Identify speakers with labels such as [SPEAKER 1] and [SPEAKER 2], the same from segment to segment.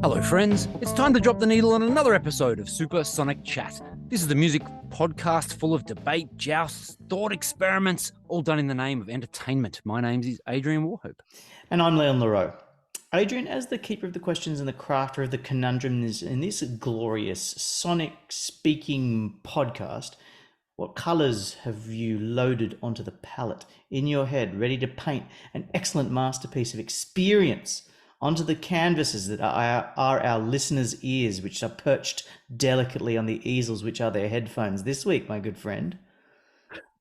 [SPEAKER 1] Hello, friends. It's time to drop the needle on another episode of Supersonic Chat. This is the music podcast full of debate, jousts, thought experiments, all done in the name of entertainment. My name is Adrian Warhope.
[SPEAKER 2] And I'm Leon Leroux. Adrian, as the keeper of the questions and the crafter of the conundrums in this glorious sonic speaking podcast, what colours have you loaded onto the palette in your head, ready to paint an excellent masterpiece of experience onto the canvases that are our listeners' ears, which are perched delicately on the easels, which are their headphones this week, my good friend?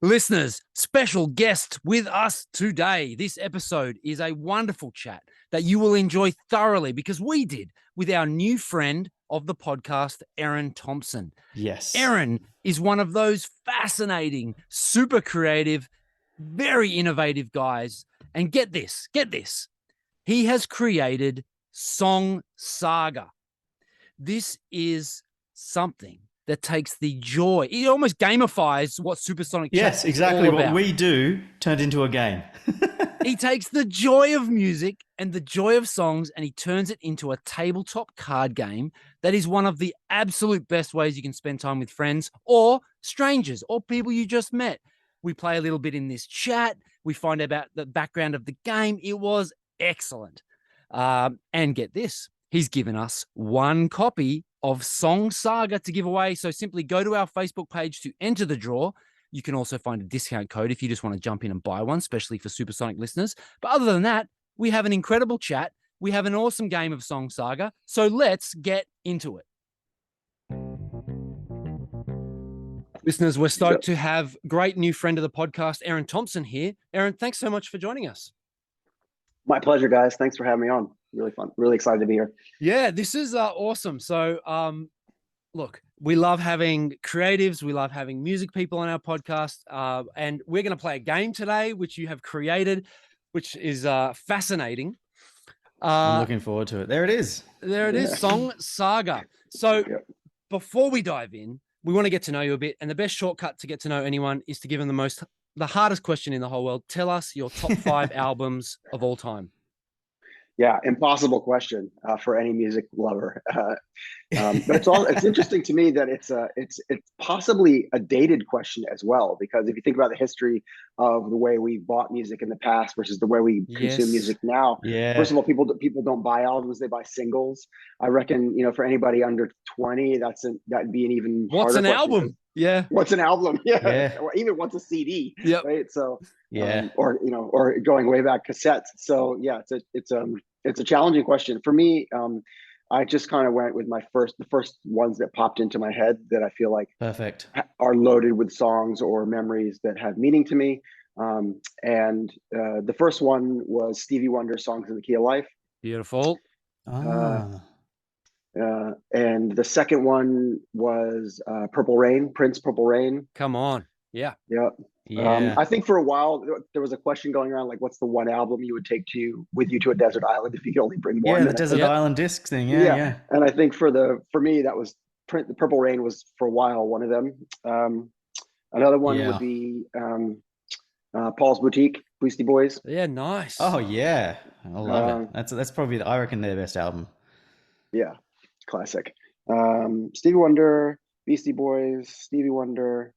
[SPEAKER 1] Listeners, special guest with us today. This episode is a wonderful chat that you will enjoy thoroughly because we did with our new friend of the podcast, Eran Thomson.
[SPEAKER 2] Yes.
[SPEAKER 1] Eran is one of those fascinating, super creative, very innovative guys. And get this. He has created Song Saga. This is something that takes the joy. It almost gamifies what Supersonic Chat
[SPEAKER 2] Yes, exactly.
[SPEAKER 1] is all
[SPEAKER 2] What
[SPEAKER 1] about.
[SPEAKER 2] we do turned into a game.
[SPEAKER 1] He takes the joy of music and the joy of songs and he turns it into a tabletop card game that is one of the absolute best ways you can spend time with friends or strangers or people you just met. We play a little bit in this chat. We find out about the background of the game. It was excellent. And get this, he's given us one copy of Song Saga to give away. So simply go to our Facebook page to enter the draw. You can also find a discount code if you just want to jump in and buy one, especially for Supersonic listeners. But other than that, we have an incredible chat. We have an awesome game of Song Saga. So let's get into it. Listeners, we're stoked to have great new friend of the podcast, Eran Thomson here. Eran, thanks so much for joining us.
[SPEAKER 3] My pleasure, guys. Thanks for having me on. Really fun. Really excited to be here.
[SPEAKER 1] Yeah, this is awesome. So, look, we love having creatives. We love having music people on our podcast. And we're going to play a game today, which you have created, which is fascinating.
[SPEAKER 2] I'm looking forward to it. There it is.
[SPEAKER 1] There it is, Song Saga. So before we dive in, we want to get to know you a bit. And the best shortcut to get to know anyone is to give them the hardest question in the whole world. Tell us your top 5 albums of all time.
[SPEAKER 3] Yeah, impossible question for any music lover. But it's interesting to me that it's possibly a dated question as well, because if you think about the history of the way we bought music in the past versus the way we consume music now. First of all, people don't buy albums; they buy singles. I reckon, for anybody under 20, that'd be an even harder
[SPEAKER 1] What's an
[SPEAKER 3] question.
[SPEAKER 1] album? Yeah.
[SPEAKER 3] What's an album? Yeah. Or even what's a CD?
[SPEAKER 1] Yeah.
[SPEAKER 3] Right. So or going way back, cassettes. So yeah, it's a challenging question for me. I just kind of went with the first ones that popped into my head that I feel like
[SPEAKER 2] Perfect
[SPEAKER 3] are loaded with songs or memories that have meaning to me. And the first one was Stevie Wonder, "Songs in the Key of Life."
[SPEAKER 1] Beautiful.
[SPEAKER 3] And the second one was Purple Rain, Prince, "Purple Rain."
[SPEAKER 1] Come on. Yeah.
[SPEAKER 3] Yeah. I think for a while there was a question going around, like, what's the one album you would take with you to a desert island if you could only bring one?
[SPEAKER 2] Yeah, the desert island disc thing. Yeah.
[SPEAKER 3] And I think for me that was the Purple Rain was for a while one of them. Another one would be Paul's Boutique, Beastie Boys.
[SPEAKER 1] Yeah, nice.
[SPEAKER 2] Oh yeah, I love it. That's probably I reckon their best album.
[SPEAKER 3] Yeah, classic. Stevie Wonder, Beastie Boys, Stevie Wonder.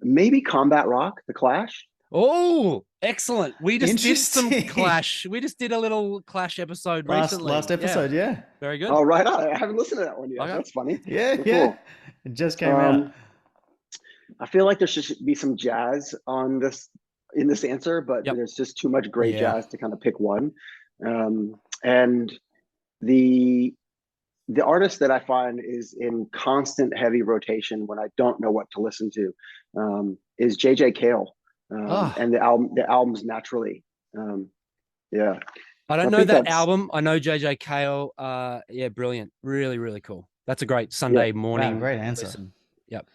[SPEAKER 3] Maybe Combat Rock, The Clash.
[SPEAKER 1] Oh, excellent. We just did some Clash. We just did a little Clash episode recently.
[SPEAKER 2] Last episode, yeah.
[SPEAKER 1] Very good.
[SPEAKER 3] Oh, right on. I haven't listened to that one yet. Okay. That's funny.
[SPEAKER 2] Yeah,
[SPEAKER 3] cool.
[SPEAKER 2] Yeah. It just came out.
[SPEAKER 3] I feel like there should be some jazz in this answer, but there's just too much great jazz to kind of pick one. And the artist that I find is in constant heavy rotation when I don't know what to listen to is J.J. Cale and the albums Naturally.
[SPEAKER 1] I don't know that album. I know J.J. Cale. Brilliant. Really, really cool. That's a great Sunday morning.
[SPEAKER 2] Wow, great answer.
[SPEAKER 1] Listen. Yep.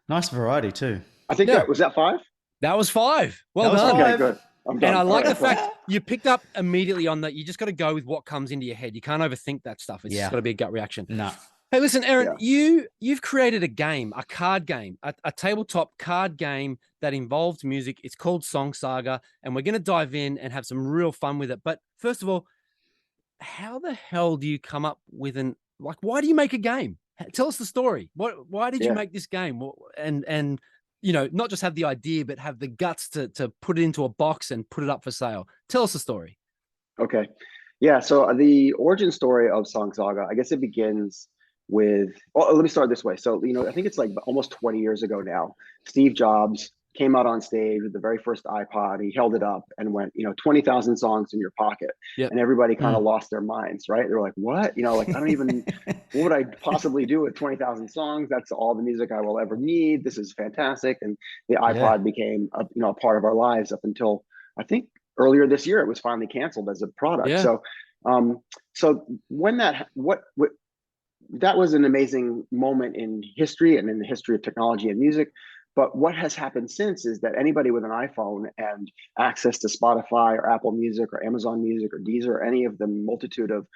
[SPEAKER 2] Nice variety too.
[SPEAKER 3] I think was that 5?
[SPEAKER 1] That was 5. Well done.
[SPEAKER 3] Okay, good.
[SPEAKER 1] And I like the fact you picked up immediately on that. You just got to go with what comes into your head. You can't overthink that stuff. It's just got to be a gut reaction.
[SPEAKER 2] No.
[SPEAKER 1] Hey, listen, Eran, you've created a game, a card game, a tabletop card game that involved music. It's called Song Saga, and we're going to dive in and have some real fun with it. But first of all, how the hell do you come up with why do you make a game? Tell us the story. Why did you
[SPEAKER 3] Yeah.
[SPEAKER 1] make this game? And not just have the idea, but have the guts to put it into a box and put it up for sale. Tell us the story.
[SPEAKER 3] Okay. Yeah. So the origin story of Song Saga, I guess it begins with, well, let me start this way. So, I think it's like almost 20 years ago now. Steve Jobs came out on stage with the very first iPod. He held it up and went, 20,000 songs in your pocket.
[SPEAKER 1] Yep.
[SPEAKER 3] And everybody kind of lost their minds, right? They're like, what? I don't even, what would I possibly do with 20,000 songs? That's all the music I will ever need. This is fantastic. And the iPod became a part of our lives up until, I think, earlier this year. It was finally canceled as a product.
[SPEAKER 1] Yeah.
[SPEAKER 3] So when that was an amazing moment in history and in the history of technology and music. But what has happened since is that anybody with an iPhone and access to Spotify or Apple Music or Amazon Music or Deezer or any of the multitude of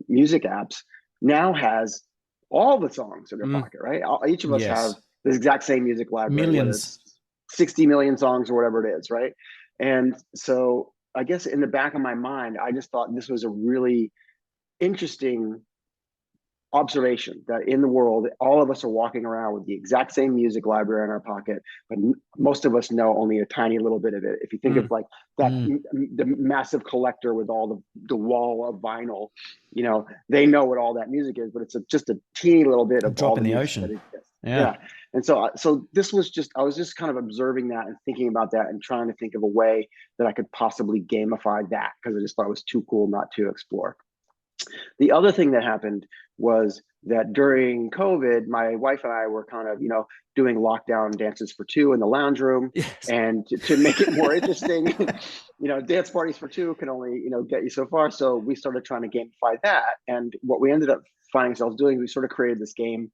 [SPEAKER 3] music apps now has all the songs in their pocket, right? Each of us have the exact same music library,
[SPEAKER 2] Millions.
[SPEAKER 3] whether it's 60 million songs or whatever it is, right? And so I guess in the back of my mind, I just thought this was a really interesting observation that in the world, all of us are walking around with the exact same music library in our pocket, but most of us know only a tiny little bit of it. If you think of like that, the massive collector with all the wall of vinyl, they know what all that music is, but it's just a teeny little bit of all the music
[SPEAKER 2] ocean.
[SPEAKER 3] that exists. Yeah. And so this was I was just kind of observing that and thinking about that and trying to think of a way that I could possibly gamify that, because I just thought it was too cool not to explore. The other thing that happened was that during COVID, my wife and I were kind of, doing lockdown dances for two in the lounge room.
[SPEAKER 1] Yes.
[SPEAKER 3] And to make it more interesting, dance parties for two can only, get you so far. So we started trying to gamify that. And what we ended up finding ourselves doing, we sort of created this game.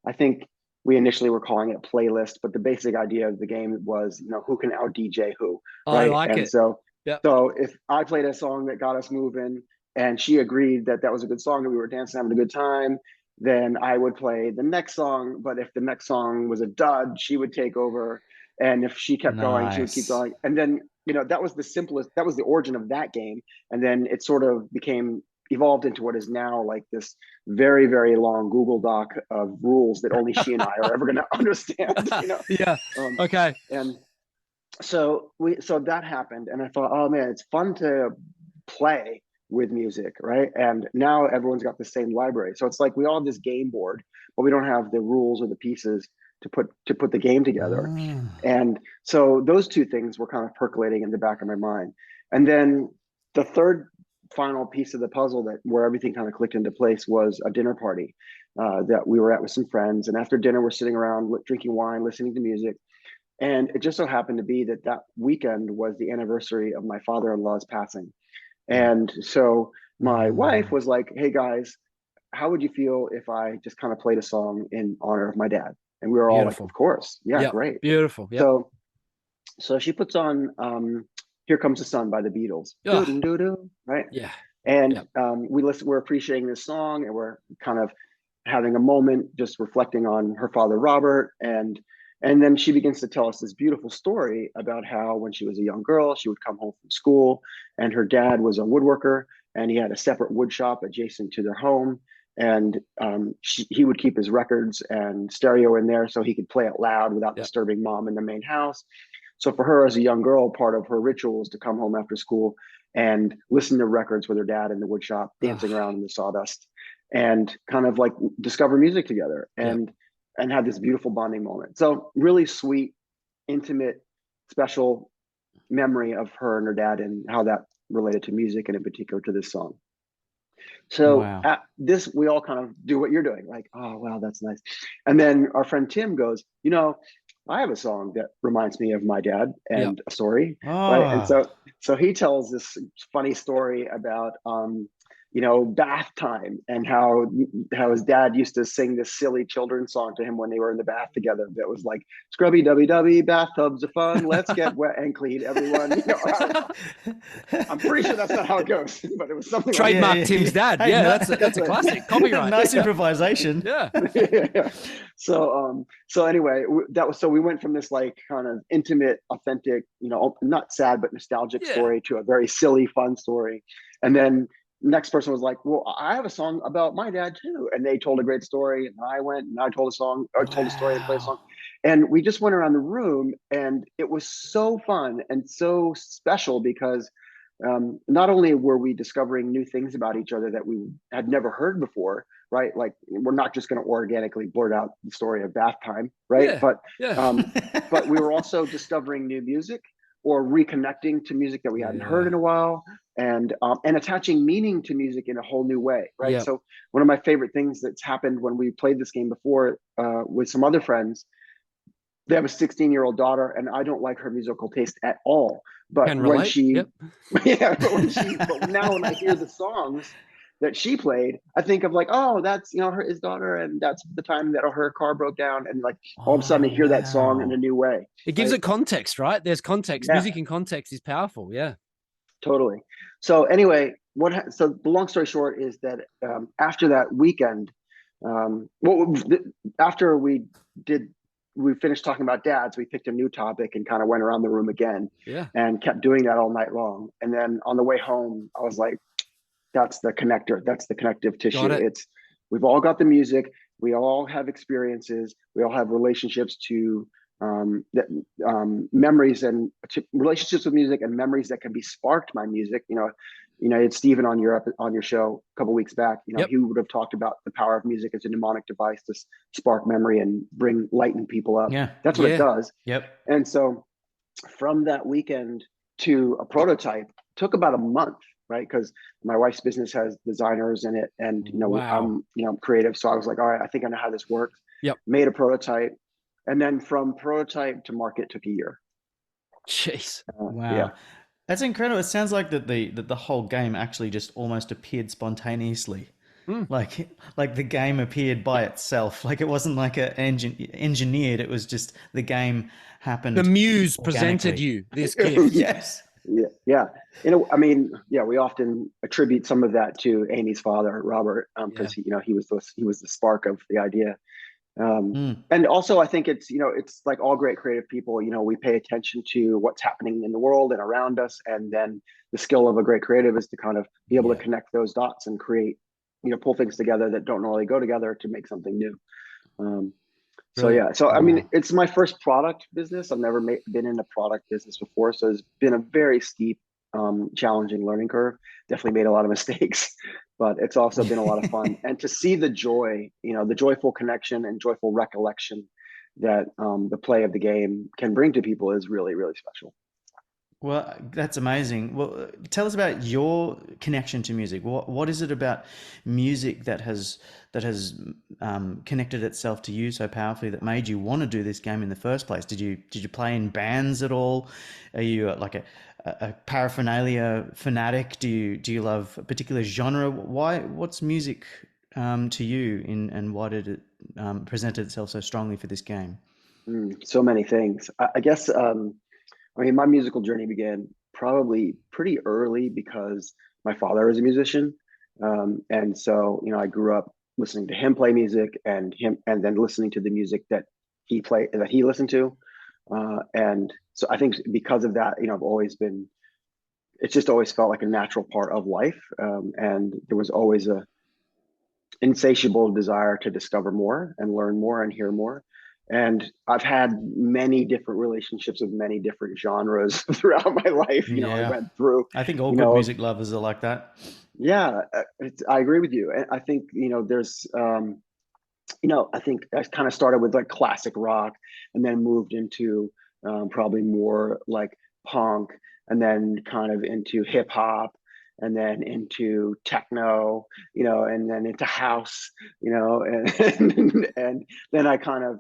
[SPEAKER 3] I think we initially were calling it a playlist, but the basic idea of the game was, who can out DJ who, right?
[SPEAKER 1] I like it.
[SPEAKER 3] So if I played a song that got us moving, and she agreed that that was a good song and we were dancing, having a good time, then I would play the next song. But if the next song was a dud, she would take over. And if she kept going, she would keep going. And then, that was the origin of that game. And then it sort of evolved into what is now like this very, very long Google Doc of rules that only she and I are ever going to understand.
[SPEAKER 1] Yeah. Okay.
[SPEAKER 3] And so that happened. And I thought, oh man, it's fun to play with music, right? And now everyone's got the same library. So it's like we all have this game board, but we don't have the rules or the pieces to put the game together. And so those two things were kind of percolating in the back of my mind. And then the third final piece of the puzzle where everything kind of clicked into place was a dinner party that we were at with some friends. And after dinner, we're sitting around drinking wine, listening to music. And it just so happened to be that weekend was the anniversary of my father-in-law's passing. And so my wife was like, hey guys, how would you feel if I just kind of played a song in honor of my dad? And we were all like, of course. Yeah, great.
[SPEAKER 1] Beautiful. Yep.
[SPEAKER 3] So she puts on Here Comes the Sun by the Beatles. Right?
[SPEAKER 1] Yeah.
[SPEAKER 3] And we're appreciating this song, and we're kind of having a moment just reflecting on her father, Robert. And then she begins to tell us this beautiful story about how when she was a young girl, she would come home from school and her dad was a woodworker and he had a separate wood shop adjacent to their home. And he would keep his records and stereo in there so he could play it loud without disturbing mom in the main house. So for her as a young girl, part of her ritual was to come home after school and listen to records with her dad in the wood shop, dancing around in the sawdust, and kind of like discover music together and have this beautiful bonding moment. So really sweet, intimate, special memory of her and her dad and how that related to music and in particular to this song. So at this, we all kind of do what you're doing, like, oh, wow, that's nice. And then our friend Tim goes, I have a song that reminds me of my dad and a story. Right? And so he tells this funny story about, bath time and how his dad used to sing this silly children's song to him when they were in the bath together. That was like, scrubby dubby dubby, bathtubs are fun. Let's get wet and clean, everyone. I'm pretty sure that's not how it goes, but it was something
[SPEAKER 1] trademark
[SPEAKER 3] like
[SPEAKER 1] Tim's dad. Hey, that's a classic copyright.
[SPEAKER 2] Nice improvisation.
[SPEAKER 1] Yeah.
[SPEAKER 3] So anyway, so we went from this like kind of intimate, authentic, not sad but nostalgic story to a very silly, fun story, and then next person was like, well, I have a song about my dad too. And they told a great story. And I went and I told a song, or told a story and played a song.
[SPEAKER 2] Wow.
[SPEAKER 3] And we just went around the room, and it was so fun and so special because not only were we discovering new things about each other that we had never heard before, right? Like, we're not just going to organically blurt out the story of bath time, right?
[SPEAKER 1] Yeah. Yeah.
[SPEAKER 3] But we were also discovering new music or reconnecting to music that we hadn't heard
[SPEAKER 1] Yeah.
[SPEAKER 3] in a while, and attaching meaning to music in a whole new way, right?
[SPEAKER 1] Yeah.
[SPEAKER 3] So one of my favorite things that's happened when we played this game before with some other friends, they have a 16-year-old daughter, and I don't like her musical taste at all. But
[SPEAKER 1] Can
[SPEAKER 3] when
[SPEAKER 1] relate.
[SPEAKER 3] she,
[SPEAKER 1] Yep.
[SPEAKER 3] yeah, but now when I hear the songs that she played, I think of like, oh, that's his daughter, and that's the time that her car broke down, and like all of a sudden I
[SPEAKER 2] Oh,
[SPEAKER 3] hear that song in a
[SPEAKER 2] wow.
[SPEAKER 3] new way,
[SPEAKER 1] It gives
[SPEAKER 3] right?
[SPEAKER 1] it context, right? There's context.
[SPEAKER 3] Yeah,
[SPEAKER 1] Music in context is powerful. Yeah.
[SPEAKER 3] totally. So anyway, so the long story short is that after that weekend, well, after did we finished talking about dads, we picked a new topic and kind of went around the room again
[SPEAKER 1] Yeah.
[SPEAKER 3] and kept doing that all night long. And then on the way home, I was like, that's the connector. That's the connective
[SPEAKER 1] Got
[SPEAKER 3] tissue.
[SPEAKER 1] it.
[SPEAKER 3] We've all got the music. We all have experiences. We all have relationships to that memories and relationships with music and memories that can be sparked by music. It's Stephen on your show a couple weeks back.
[SPEAKER 1] Yep.
[SPEAKER 3] He would have talked about the power of music as a mnemonic device to spark memory and lighten people up.
[SPEAKER 2] Yeah.
[SPEAKER 3] That's what it
[SPEAKER 1] Yeah.
[SPEAKER 3] does.
[SPEAKER 2] Yep.
[SPEAKER 3] And so from that weekend to a prototype took about a month, right? Because my wife's business has designers in it, and
[SPEAKER 1] Wow.
[SPEAKER 3] I'm creative, so I was like, all right, I think I know how this works.
[SPEAKER 1] Yep.
[SPEAKER 3] Made a prototype, and then from prototype to market took a year.
[SPEAKER 1] Jeez.
[SPEAKER 3] Yeah,
[SPEAKER 2] Wow. That's incredible. It sounds like that the whole game actually just almost appeared spontaneously.
[SPEAKER 1] Hmm.
[SPEAKER 2] Like the game appeared by itself. Like it wasn't like engineered. It was just the game
[SPEAKER 1] The
[SPEAKER 2] happened
[SPEAKER 1] muse presented
[SPEAKER 2] organically.
[SPEAKER 1] you this gift.
[SPEAKER 2] Yes.
[SPEAKER 3] yeah. I mean, yeah, we often attribute some of that to Amy's father, Robert,
[SPEAKER 1] Yeah.
[SPEAKER 3] because he was the spark of the idea.
[SPEAKER 2] Mm,
[SPEAKER 3] And also, I think it's like all great creative people. We pay attention to what's happening in the world and around us, and then the skill of a great creative is to kind of be able to
[SPEAKER 2] yeah.
[SPEAKER 3] connect those dots and create, pull things together that don't normally go together to make something new. Um, so
[SPEAKER 1] Brilliant.
[SPEAKER 3] yeah, so I mean,
[SPEAKER 2] Wow.
[SPEAKER 3] it's my first product business. I've never been in a product business before, so it's been a very steep, challenging learning curve. Definitely made a lot of mistakes, but it's also been a lot of fun. And to see the joy, the joyful connection and joyful recollection that the play of the game can bring to people is really, really special.
[SPEAKER 2] Well, that's amazing. Well, tell us about your connection to music. What is it about music that has connected itself to you so powerfully that made you want to do this game in the first place? Did you play in bands at all? Are you like a paraphernalia fanatic? Do you love a particular genre? What's music to you and why did it present itself so strongly for this game?
[SPEAKER 3] So many things. I guess. I mean, my musical journey began probably pretty early because my father is a musician, and so I grew up listening to him play music and then listening to the music that he listened to, and so I think because of that, I've always been. It's just always felt like a natural part of life, and there was always a insatiable desire to discover more and learn more and hear more. And I've had many different relationships with many different genres throughout my life. I
[SPEAKER 2] Yeah,
[SPEAKER 3] went through,
[SPEAKER 2] I think all
[SPEAKER 3] you
[SPEAKER 2] good
[SPEAKER 3] know,
[SPEAKER 2] music lovers are like that.
[SPEAKER 3] yeah, I agree with you. And I think, there's, I think I kind of started with like classic rock and then moved into probably more like punk and then kind of into hip hop and then into techno, and then into house, and then I kind of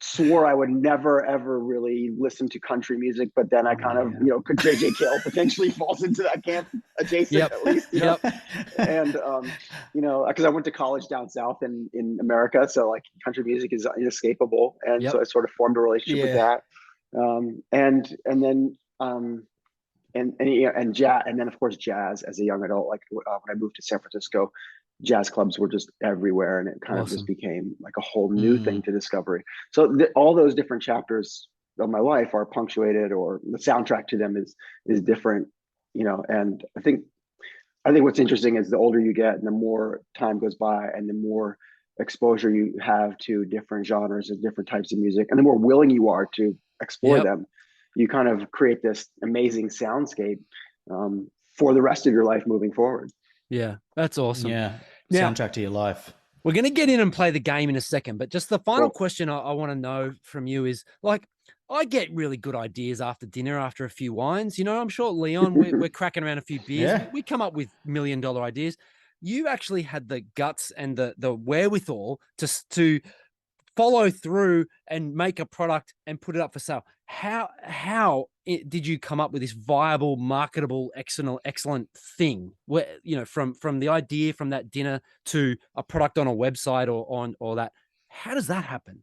[SPEAKER 3] swore I would never ever really listen to country music, but then I kind of,
[SPEAKER 2] Yeah.
[SPEAKER 3] could JJ Cale potentially falls into that camp adjacent
[SPEAKER 1] Yep.
[SPEAKER 3] at least,
[SPEAKER 1] Yep.
[SPEAKER 3] and because I went to college down south in America, so like country music is inescapable, and so
[SPEAKER 1] Yep.
[SPEAKER 3] I sort of formed a relationship with
[SPEAKER 2] Yeah.
[SPEAKER 3] that, and then and jazz, and then of course jazz as a young adult. Like when I moved to San Francisco, jazz clubs were just everywhere, and it kind of just
[SPEAKER 1] Awesome.
[SPEAKER 3] became like a whole new
[SPEAKER 2] Mm.
[SPEAKER 3] thing to discover. So all those different chapters of my life are punctuated, or the soundtrack to them is different, and I think I think what's interesting is the older you get and the more time goes by and the more exposure you have to different genres and different types of music and the more willing you are to explore
[SPEAKER 1] Yep.
[SPEAKER 3] them, you kind of create this amazing soundscape for the rest of your life moving forward.
[SPEAKER 1] Yeah, that's awesome.
[SPEAKER 2] Yeah.
[SPEAKER 1] Now,
[SPEAKER 2] Soundtrack to your life.
[SPEAKER 1] we're going to get in and play the game in a second, but just the final
[SPEAKER 3] Cool.
[SPEAKER 1] question I want to know from you is like, I get really good ideas after dinner, after a few wines. You know, I'm sure Leon, we're cracking around a few beers.
[SPEAKER 2] Yeah.
[SPEAKER 1] We come up with $1 million ideas. You actually had the guts and the wherewithal to follow through and make a product and put it up for sale. How did you come up with this viable, marketable, excellent thing? Where, you know, from the idea from that dinner to a product on a website or that. How does that happen?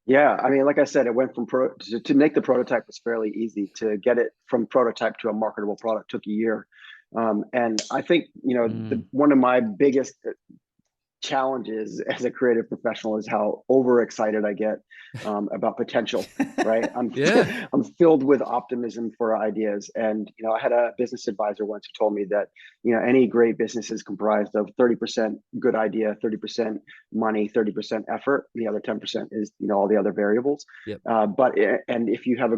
[SPEAKER 3] Yeah, I mean, like I said, it went from to make the prototype was fairly easy. To get it from prototype to a marketable product took a year. And I think, one of my biggest challenges as a creative professional is how overexcited I get about potential, right?
[SPEAKER 1] Yeah.
[SPEAKER 3] I'm filled with optimism for ideas. And, I had a business advisor once who told me that, any great business is comprised of 30% good idea, 30% money, 30% effort. The other 10% is, all the other variables.
[SPEAKER 1] Yep.
[SPEAKER 3] And if you have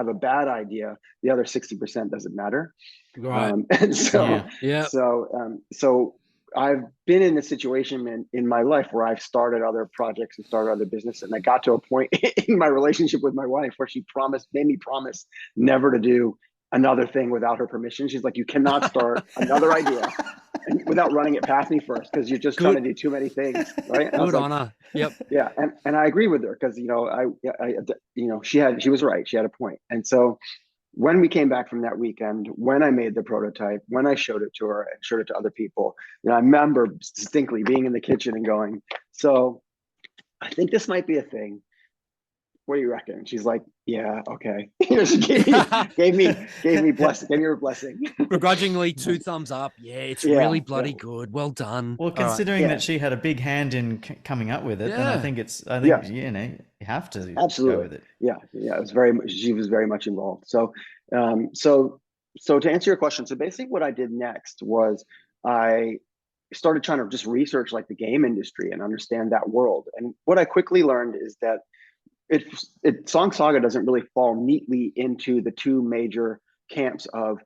[SPEAKER 3] a bad idea, the other 60% doesn't matter.
[SPEAKER 1] Right.
[SPEAKER 3] And so,
[SPEAKER 1] Yeah.
[SPEAKER 3] so I've been in a situation in my life where I've started other projects and started other business, and I got to a point in my relationship with my wife where she made me promise never to do another thing without her permission. She's like, "You cannot start another idea without running it past me first, because you're just trying to do too many things." Right? And I was
[SPEAKER 1] Good
[SPEAKER 3] like,
[SPEAKER 1] on her. Yep.
[SPEAKER 3] yeah, and I agree with her because she was right. She had a point, and so when we came back from that weekend, when I made the prototype, when I showed it to her and showed it to other people, I remember distinctly being in the kitchen and going, "So I think this might be a thing. What do you reckon?" She's like, "Yeah, okay." She gave me her blessing.
[SPEAKER 1] Begrudgingly, 2 thumbs up. Yeah, it's
[SPEAKER 3] Yeah,
[SPEAKER 1] really bloody
[SPEAKER 3] yeah.
[SPEAKER 1] good. Well done.
[SPEAKER 2] Well,
[SPEAKER 1] All right.
[SPEAKER 2] considering
[SPEAKER 3] Yeah,
[SPEAKER 2] that she had a big hand in coming up with it, then I
[SPEAKER 1] Yeah.
[SPEAKER 2] think
[SPEAKER 3] yeah,
[SPEAKER 2] you have to go
[SPEAKER 3] absolutely.
[SPEAKER 2] with it.
[SPEAKER 3] Yeah, yeah. She was very much involved. So to answer your question, so basically what I did next was I started trying to just research like the game industry and understand that world. And what I quickly learned is that Song Saga doesn't really fall neatly into the two major camps of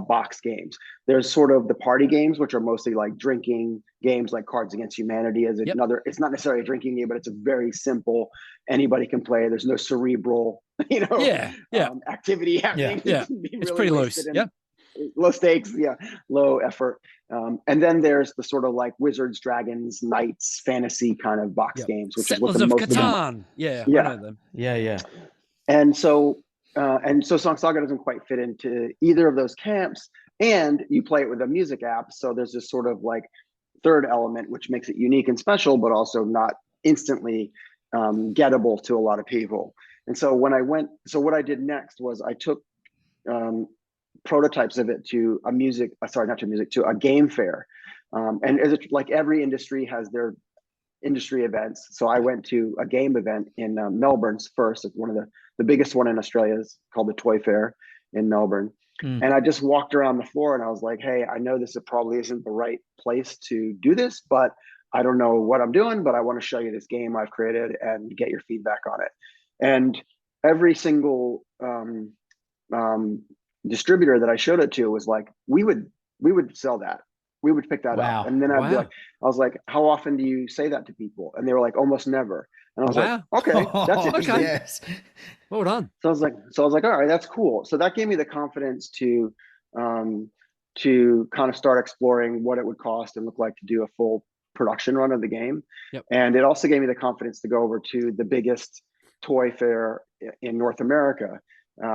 [SPEAKER 3] box games. There's sort of the party games, which are mostly like drinking games, like Cards Against Humanity as
[SPEAKER 1] Yep.
[SPEAKER 3] another. It's not necessarily a drinking game, but it's a very simple. Anybody can play. There's no cerebral,
[SPEAKER 1] Yeah. Yeah.
[SPEAKER 3] activity happening.
[SPEAKER 1] Yeah.
[SPEAKER 3] You can be
[SPEAKER 1] It's
[SPEAKER 3] really
[SPEAKER 1] pretty
[SPEAKER 3] wasted
[SPEAKER 1] loose.
[SPEAKER 3] and
[SPEAKER 1] Yep.
[SPEAKER 3] low stakes, yeah, low effort. And then there's the sort of like wizards, dragons, knights, fantasy kind of box
[SPEAKER 1] Yep.
[SPEAKER 3] games, which is what
[SPEAKER 1] Settlers
[SPEAKER 3] the
[SPEAKER 1] of
[SPEAKER 3] most of them.
[SPEAKER 1] Catan. Yeah, I
[SPEAKER 3] Yeah,
[SPEAKER 1] know them.
[SPEAKER 2] Yeah.
[SPEAKER 3] and so Song Saga doesn't quite fit into either of those camps. And you play it with a music app, so there's this sort of like third element, which makes it unique and special, but also not instantly gettable to a lot of people. And so what I did next was I took prototypes of it to to a game fair. And as like every industry has their industry events. So I went to a game event in Melbourne's first. It's one of the biggest one in Australia, is called the Toy Fair in Melbourne. And I just walked around the floor and I was like, "Hey, I know this probably isn't the right place to do this, but I don't know what I'm doing, but I want to show you this game I've created and get your feedback on it." And every single distributor that I showed it to was like, we would sell that. We would pick that up.
[SPEAKER 2] Wow.
[SPEAKER 3] And then I
[SPEAKER 1] Wow.
[SPEAKER 3] was like, "How often do you say that to people?" And they were like, "Almost never." And I was
[SPEAKER 1] Wow.
[SPEAKER 3] like, "Okay, that's interesting."
[SPEAKER 1] Okay.
[SPEAKER 2] Yes.
[SPEAKER 1] Well done.
[SPEAKER 3] So I was like, "All right, that's cool." So that gave me the confidence um, to kind of start exploring what it would cost and look like to do a full production run of the game.
[SPEAKER 1] Yep.
[SPEAKER 3] And it also gave me the confidence to go over to the biggest toy fair in North America,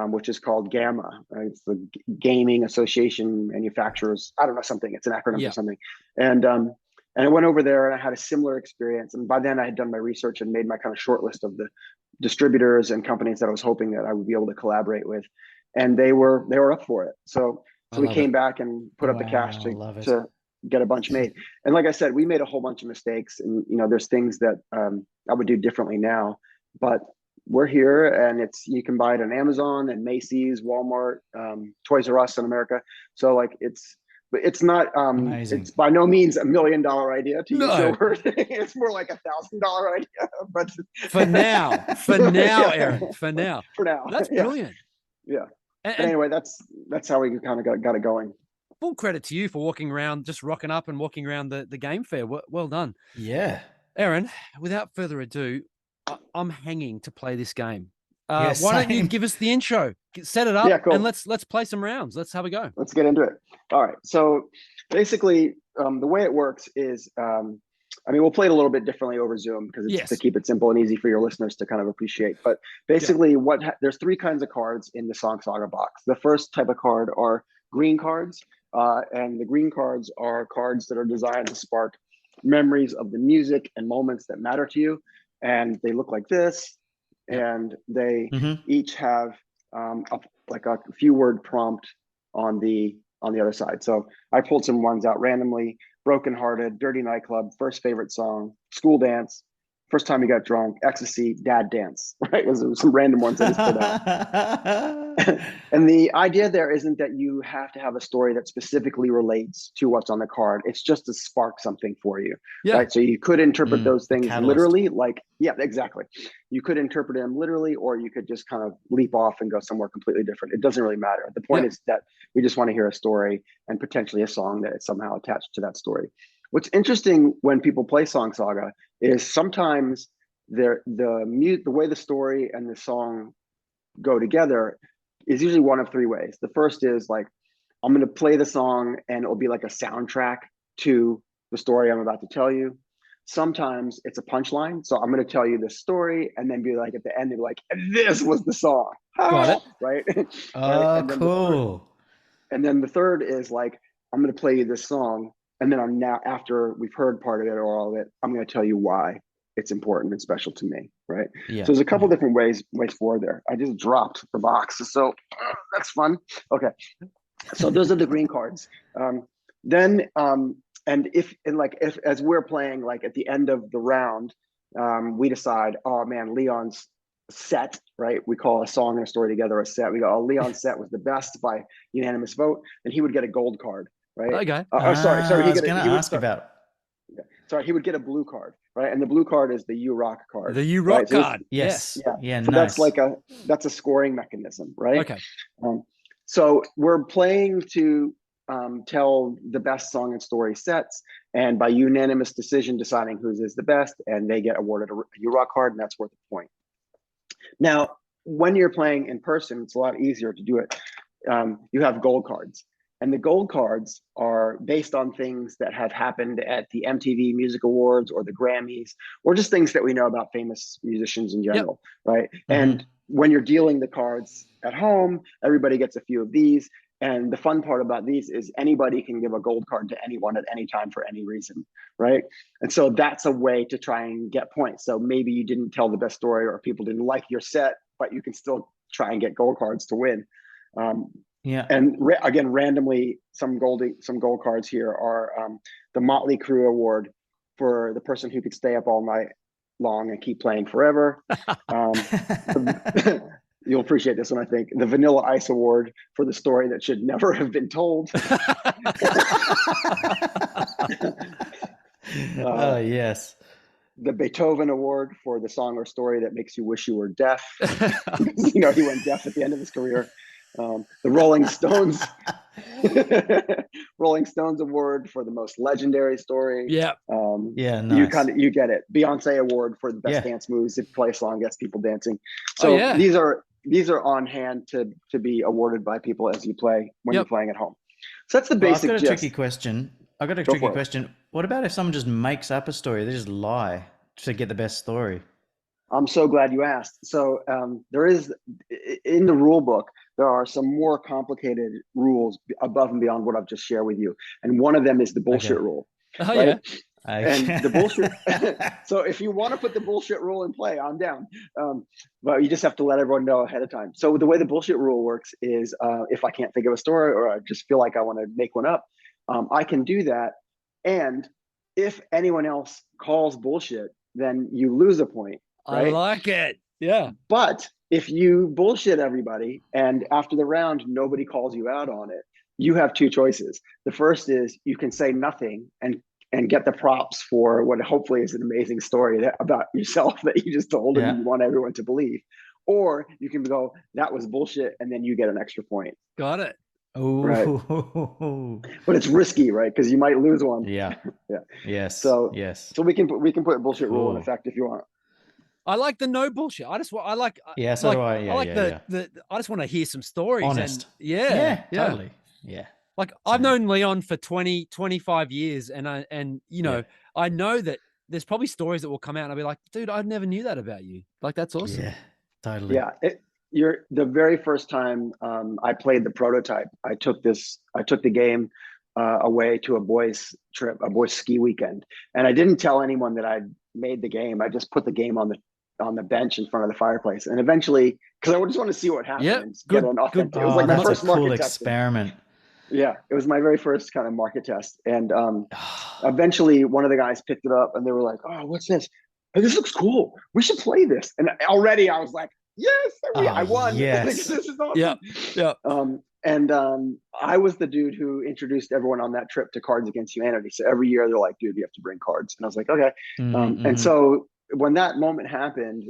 [SPEAKER 3] which is called GAMA. It's the Gaming Association Manufacturers. I don't know, something. It's an acronym for something. And I went over there and I had a similar experience. And by then I had done my research and made my kind of short list of the distributors and companies that I was hoping that I would be able to collaborate with. And they were up for it. So we came back and put up the cash to get a bunch made. And like I said, we made a whole bunch of mistakes. And, there's things that I would do differently now. But we're here, and you can buy it on Amazon and Macy's, Walmart, Toys R Us in America. So like it's not
[SPEAKER 2] Amazing.
[SPEAKER 3] it's by no means $1 million idea, to use your
[SPEAKER 1] No.
[SPEAKER 3] word. It's more like $1,000 idea, but
[SPEAKER 1] For now,
[SPEAKER 3] yeah,
[SPEAKER 1] Eran, for now.
[SPEAKER 3] for now.
[SPEAKER 1] That's
[SPEAKER 3] Yeah,
[SPEAKER 1] brilliant.
[SPEAKER 3] yeah.
[SPEAKER 1] And,
[SPEAKER 3] But anyway, that's how we kind of got it going.
[SPEAKER 1] full credit to you for walking around, just rocking up and walking around the game fair. Well done.
[SPEAKER 2] Yeah.
[SPEAKER 1] Eran, without further ado, I'm hanging to play this game.
[SPEAKER 2] Yeah,
[SPEAKER 1] Why don't you
[SPEAKER 2] same.
[SPEAKER 1] give us the intro, set it up,
[SPEAKER 3] Yeah, cool.
[SPEAKER 1] and let's play some rounds. Let's have a go.
[SPEAKER 3] Let's get into it. All right. So basically, the way it works is, I mean, we'll play it a little bit differently over Zoom because it's to keep it simple and easy for your listeners to kind of appreciate. But basically, there's three kinds of cards in the Song Saga box. The first type of card are green cards, and the green cards are cards that are designed to spark memories of the music and moments that matter to you. And they look like this, and they each have like a few word prompt on the other side. So I pulled some ones out randomly: broken hearted, dirty nightclub, first favorite song, school dance, first time you got drunk, ecstasy, dad dance, right? There's some random ones I just pulled out. And the idea there isn't that you have to have a story that specifically relates to what's on the card. It's just to spark something for you, right? So you could interpret those things literally, like, yeah, exactly. You could interpret them literally, or you could just kind of leap off and go somewhere completely different. It doesn't really matter. The point is that we just want to hear a story and potentially a song that is somehow attached to that story. What's interesting when people play Song Saga is sometimes the way the story and the song go together is usually one of three ways. The first is like, I'm going to play the song and it'll be like a soundtrack to the story I'm about to tell you. Sometimes it's a punchline. So I'm going to tell you this story and then be like, at the end, be like, this was the song.
[SPEAKER 1] Got it.
[SPEAKER 3] Right?
[SPEAKER 2] Oh, right? Cool.
[SPEAKER 3] And then the third is like, I'm going to play you this song. And then after we've heard part of it or all of it, I'm going to tell you why it's important and special to me, right? Yeah. So there's a couple different ways forward there. I just dropped the box, so that's fun. Okay, so those are the green cards. Then if as we're playing, like at the end of the round, we decide, oh man, Leon's set, right? We call a song and a story together a set. We go, oh, Leon's set was the best by unanimous vote, and he would get a gold card, right?
[SPEAKER 1] Okay.
[SPEAKER 3] Sorry.
[SPEAKER 2] I was going to ask about.
[SPEAKER 3] Sorry, he would get a blue card, right? And the blue card is the You Rock card.
[SPEAKER 1] The You Rock card.
[SPEAKER 2] Yes. Yeah.
[SPEAKER 3] So
[SPEAKER 2] nice.
[SPEAKER 3] that's a scoring mechanism, right?
[SPEAKER 1] Okay.
[SPEAKER 3] So we're playing to tell the best song and story sets, and by unanimous decision deciding whose is the best, and they get awarded a You Rock card, and that's worth a point. Now, when you're playing in person, it's a lot easier to do it. You have gold cards. And the gold cards are based on things that have happened at the MTV Music Awards or the Grammys, or just things that we know about famous musicians in general, right? And when you're dealing the cards at home, everybody gets a few of these. And the fun part about these is anybody can give a gold card to anyone at any time for any reason, right? And so that's a way to try and get points. So maybe you didn't tell the best story, or people didn't like your set, but you can still try and get gold cards to win. And again, randomly, some gold cards here are the Motley Crue Award for the person who could stay up all night long and keep playing forever. You'll appreciate this one, I think. The Vanilla Ice Award for the story that should never have been told.
[SPEAKER 2] Oh, yes.
[SPEAKER 3] The Beethoven Award for the song or story that makes you wish you were deaf. He went deaf at the end of his career. The Rolling Stones Award for the most legendary story.
[SPEAKER 1] Yeah.
[SPEAKER 2] Nice.
[SPEAKER 3] You get it. Beyonce Award for the best dance moves. If you play a song, gets people dancing. So these are on hand to be awarded by people as you play when you're playing at home. So that's the basic.
[SPEAKER 2] I've got a tricky question. What about if someone just makes up a story? They just lie to get the best story.
[SPEAKER 3] I'm so glad you asked. So there is, in the rule book, there are some more complicated rules above and beyond what I've just shared with you. And one of them is the bullshit rule.
[SPEAKER 1] Oh,
[SPEAKER 3] right?
[SPEAKER 1] yeah.
[SPEAKER 3] And the bullshit. So if you want to put the bullshit rule in play, I'm down. But you just have to let everyone know ahead of time. So the way the bullshit rule works is if I can't think of a story, or I just feel like I want to make one up, I can do that. And if anyone else calls bullshit, then you lose a point. Right?
[SPEAKER 1] I like it. Yeah.
[SPEAKER 3] But if you bullshit everybody and after the round nobody calls you out on it, you have two choices. The first is you can say nothing and get the props for what hopefully is an amazing story about yourself that you just told and you want everyone to believe. Or you can go, that was bullshit, and then you get an extra point.
[SPEAKER 1] Got it.
[SPEAKER 2] Oh,
[SPEAKER 3] right. But it's risky, right? Because you might lose one.
[SPEAKER 2] Yeah.
[SPEAKER 3] Yeah.
[SPEAKER 2] Yes.
[SPEAKER 3] So
[SPEAKER 2] yes.
[SPEAKER 3] So we can put a bullshit rule in effect if you want.
[SPEAKER 1] I like the no bullshit. I like.
[SPEAKER 2] Yeah. So do I. Yeah.
[SPEAKER 1] I like
[SPEAKER 2] the.
[SPEAKER 1] I just want to hear some stories.
[SPEAKER 2] Honest.
[SPEAKER 1] And yeah.
[SPEAKER 2] Totally. Yeah.
[SPEAKER 1] Like I've known Leon for 20, 25 years, and I know that there's probably stories that will come out, and I'll be like, dude, I never knew that about you. Like that's awesome.
[SPEAKER 2] Yeah. Totally.
[SPEAKER 3] Yeah. You're the very first time I played the prototype. I took the game away to a boys ski weekend, and I didn't tell anyone that I'd made the game. I just put the game on the bench in front of the fireplace, and eventually, because I just want to see what happened.
[SPEAKER 1] Yeah,
[SPEAKER 3] good. It was like my first
[SPEAKER 2] cool
[SPEAKER 3] market
[SPEAKER 2] experiment.
[SPEAKER 3] Yeah, it was my very first kind of market test, and eventually one of the guys picked it up, and they were like, "Oh, what's this? Hey, this looks cool. We should play this." And already I was like, "Yes, I won!
[SPEAKER 2] Yes,
[SPEAKER 3] this is awesome."
[SPEAKER 1] Yeah.
[SPEAKER 3] I was the dude who introduced everyone on that trip to Cards Against Humanity. So every year they're like, "Dude, you have to bring cards," and I was like, "Okay." And so when that moment happened,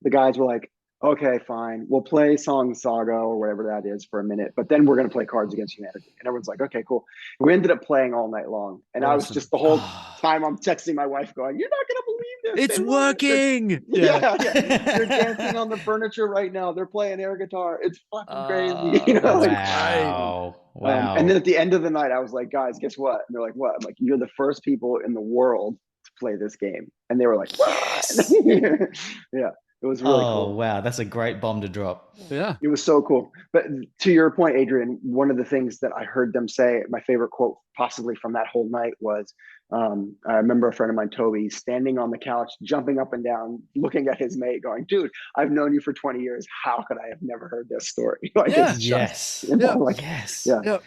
[SPEAKER 3] the guys were like, "Okay, fine. We'll play Song Saga or whatever that is for a minute, but then we're going to play Cards Against Humanity." And everyone's like, "Okay, cool." We ended up playing all night long. And I was just the whole time I'm texting my wife going, "You're not going to believe this.
[SPEAKER 1] It's working."
[SPEAKER 3] Yeah. They're dancing on the furniture right now. They're playing air guitar. It's fucking crazy.
[SPEAKER 2] Wow. Wow.
[SPEAKER 3] And then at the end of the night, I was like, "Guys, guess what?" And they're like, "What?" I'm like, "You're the first people in the world to play this game." And they were like, "Yes." Yeah. It was really cool.
[SPEAKER 2] Oh, wow. That's a great bomb to drop.
[SPEAKER 1] Yeah.
[SPEAKER 3] It was so cool. But to your point, Adrian, one of the things that I heard them say, my favorite quote possibly from that whole night was, I remember a friend of mine, Toby, standing on the couch, jumping up and down, looking at his mate going, "Dude, I've known you for 20 years. How could I have never heard this story?"
[SPEAKER 2] Yes.
[SPEAKER 3] Yeah.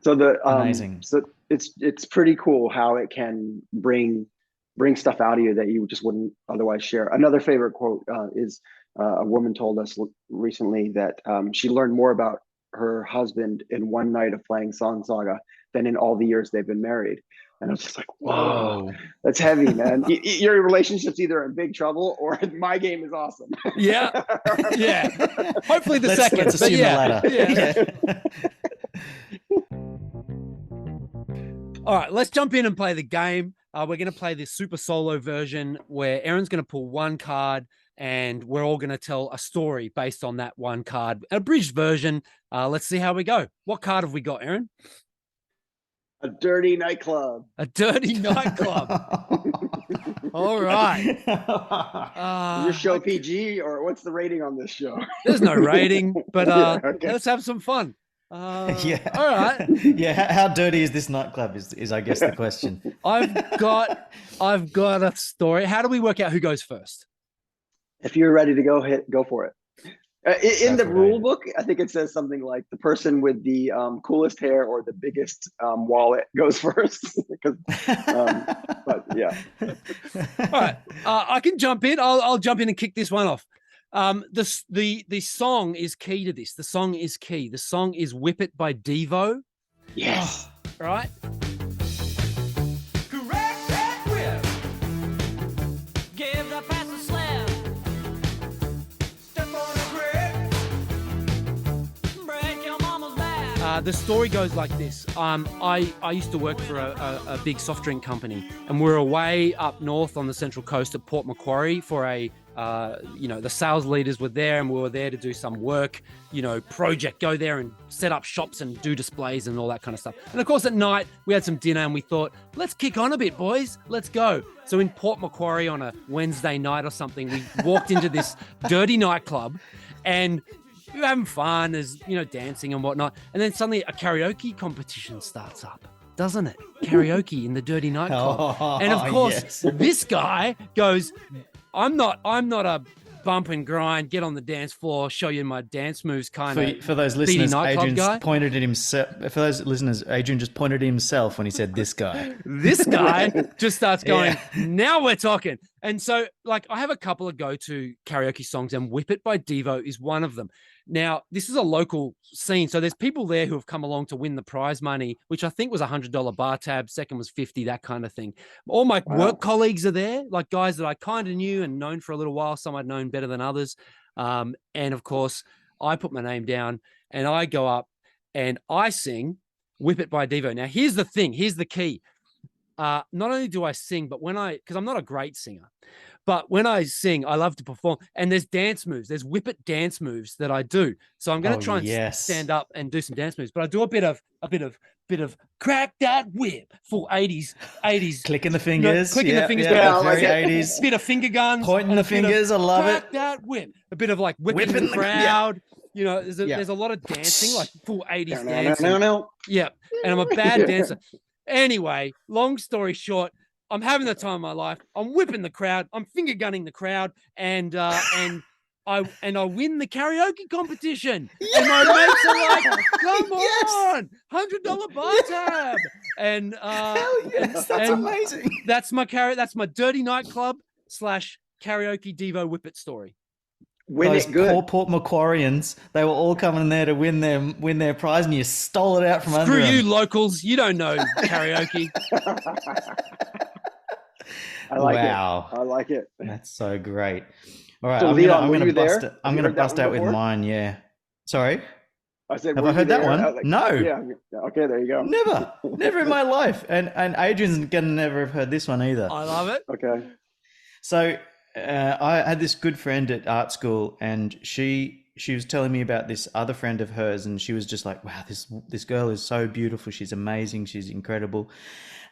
[SPEAKER 3] So
[SPEAKER 2] amazing.
[SPEAKER 3] So it's pretty cool how it can bring stuff out of you that you just wouldn't otherwise share. Another favorite quote is a woman told us recently that she learned more about her husband in one night of playing Song Saga than in all the years they've been married. And I was just like, whoa. That's heavy, man. Your relationship's either in big trouble or my game is awesome.
[SPEAKER 1] Yeah. Hopefully the second.
[SPEAKER 2] Let's assume the latter.
[SPEAKER 1] Yeah. All right, let's jump in and play the game. We're going to play this super solo version where Eran's going to pull one card and we're all going to tell a story based on that one card. An abridged version. Let's see how we go. What card have we got, Eran?
[SPEAKER 3] A dirty nightclub.
[SPEAKER 1] A dirty nightclub. All right.
[SPEAKER 3] Is your show PG or what's the rating on this show?
[SPEAKER 1] There's no rating, but
[SPEAKER 3] okay.
[SPEAKER 1] Let's have some fun.
[SPEAKER 2] Yeah.
[SPEAKER 1] All right.
[SPEAKER 2] Yeah. How dirty is this nightclub? Is I guess the question.
[SPEAKER 1] I've got a story. How do we work out who goes first?
[SPEAKER 3] If you're ready to go for it. In the rule book, I think it says something like the person with the coolest hair or the biggest wallet goes first. But yeah.
[SPEAKER 1] All right. I can jump in. I'll jump in and kick this one off. The song is key to this. The song is key. The song is "Whip It" by Devo.
[SPEAKER 3] Yes.
[SPEAKER 1] Right.
[SPEAKER 4] Correct that whip. Give the pass a slap. Step on a grip. Break your mama's back.
[SPEAKER 1] The story goes like this. I used to work for a big soft drink company, and we're away up north on the Central Coast at Port Macquarie for the sales leaders were there, and we were there to do some work, project, go there and set up shops and do displays and all that kind of stuff. And of course, at night, we had some dinner and we thought, let's kick on a bit, boys. Let's go. So in Port Macquarie on a Wednesday night or something, we walked into this dirty nightclub and we were having fun, there's, dancing and whatnot. And then suddenly a karaoke competition starts up, doesn't it? Karaoke in the dirty nightclub. And of course, This guy goes, I'm not a bump and grind, get on the dance floor, show you my dance moves kind of.
[SPEAKER 2] For those listeners, Adrian pointed at himself. For those listeners, Adrian just pointed at himself when he said "this guy."
[SPEAKER 1] This guy just starts going, Now we're talking. And so, like, I have a couple of go-to karaoke songs, and Whip It by Devo is one of them. Now, this is a local scene. So there's people there who have come along to win the prize money, which I think was $100 bar tab. Second was 50, that kind of thing. All my work colleagues are there, like guys that I kind of knew and known for a little while. Some I'd known better than others. And of course, I put my name down and I go up and I sing Whip It by Devo. Now, here's the thing. Here's the key. Not only do I sing, but because I'm not a great singer, but when I sing, I love to perform. And there's dance moves. There's Whip It dance moves that I do. So I'm going to try and stand up and do some dance moves. But I do a bit of crack that whip, full 80s.
[SPEAKER 2] Clicking the fingers.
[SPEAKER 1] Clicking the fingers.
[SPEAKER 2] Yeah, very 80s.
[SPEAKER 1] Bit of finger guns.
[SPEAKER 2] Pointing the fingers. I love it.
[SPEAKER 1] Crack that whip. A bit of like whipping the crowd. You know, there's a lot of dancing, like full 80s dancing. Yeah. And I'm a bad dancer. Anyway, long story short, I'm having the time of my life. I'm whipping the crowd. I'm finger gunning the crowd, and I win the karaoke competition. Yes! And my mates are like, "Come on, $100 bar tab!" And
[SPEAKER 2] hell yes, that's amazing.
[SPEAKER 1] That's my dirty nightclub / karaoke Devo Whip It story.
[SPEAKER 2] Those poor Port Macquarians, they were all coming there to win their prize, and you stole it out from under them.
[SPEAKER 1] Screw you, locals! You don't know karaoke.
[SPEAKER 3] I like it.
[SPEAKER 2] That's so great. All right,
[SPEAKER 3] so
[SPEAKER 2] I'm
[SPEAKER 3] going
[SPEAKER 2] to bust out with mine. Yeah. Sorry.
[SPEAKER 3] I said,
[SPEAKER 2] have I heard that one? No.
[SPEAKER 3] Yeah. Okay, there you go.
[SPEAKER 2] Never in my life. And Adrian's gonna never have heard this one either.
[SPEAKER 1] I love it.
[SPEAKER 3] Okay.
[SPEAKER 2] So I had this good friend at art school, and she was telling me about this other friend of hers, and she was just like, wow, this girl is so beautiful. She's amazing. She's incredible.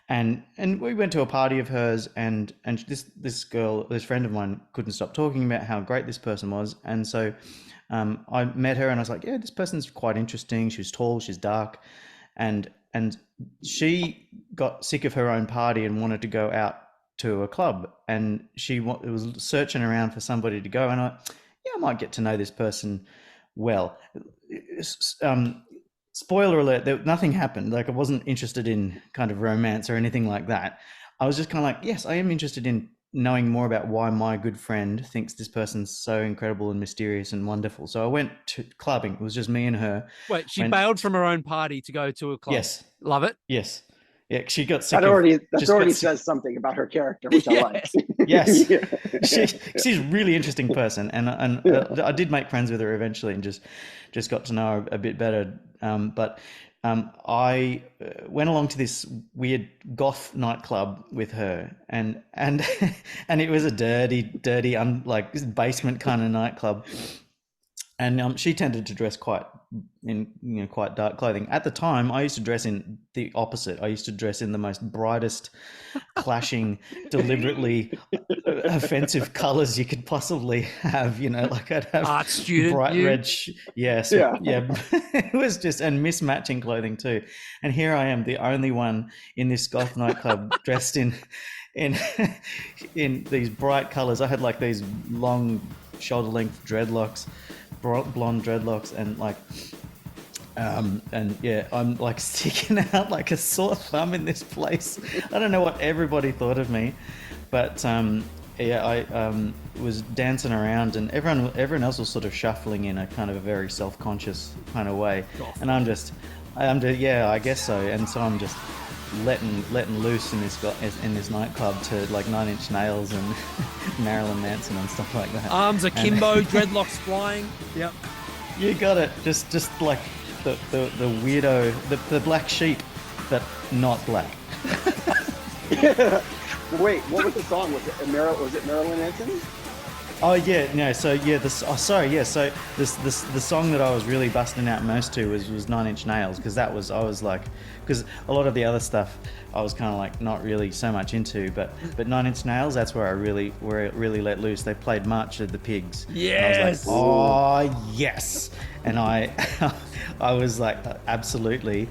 [SPEAKER 2] And we went to a party of hers, and this friend of mine couldn't stop talking about how great this person was. And so I met her, and I was like, yeah, this person's quite interesting. She's tall, she's dark, and she got sick of her own party and wanted to go out to a club, and she was searching around for somebody to go, and I might get to know this person well. Spoiler alert, nothing happened. Like, I wasn't interested in kind of romance or anything like that. I was just kind of like, yes, I am interested in knowing more about why my good friend thinks this person's so incredible and mysterious and wonderful. So I went to clubbing. It was just me and her.
[SPEAKER 1] Wait, she bailed from her own party to go to a club?
[SPEAKER 2] Yes.
[SPEAKER 1] Love it?
[SPEAKER 2] Yes. Yeah, she got sick.
[SPEAKER 3] That already says something about her character, which I like.
[SPEAKER 2] Yes, she's a really interesting person, and I did make friends with her eventually, and just got to know her a bit better. But I went along to this weird goth nightclub with her, and it was a dirty, basement kind of nightclub. And she tended to dress quite dark clothing. At the time, I used to dress in the opposite. I used to dress in the most brightest, clashing, deliberately offensive colors you could possibly have. Like I'd have
[SPEAKER 1] art student,
[SPEAKER 2] bright red. Yeah. It was just, and mismatching clothing too. And here I am, the only one in this goth nightclub dressed in these bright colors. I had like these long shoulder length dreadlocks, blonde dreadlocks, and I'm like sticking out like a sore thumb in this place. I don't know what everybody thought of me, but I was dancing around, and everyone else was sort of shuffling in a kind of a very self-conscious kind of way, and I'm just I guess so. And so I'm just letting loose in this nightclub to like Nine Inch Nails and Marilyn Manson and stuff like that.
[SPEAKER 1] Arms akimbo, dreadlocks flying. Yep.
[SPEAKER 2] You got it. Just like the weirdo, the black sheep, but not black.
[SPEAKER 3] Wait, what was the song? Was it Marilyn Manson?
[SPEAKER 2] Oh yeah, no. So yeah, the song that I was really busting out most to was Nine Inch Nails, because a lot of the other stuff I was kind of like not really so much into, but Nine Inch Nails, that's where it really let loose. They played March of the Pigs.
[SPEAKER 1] Yes.
[SPEAKER 2] And I was like, oh yes, and I was like absolutely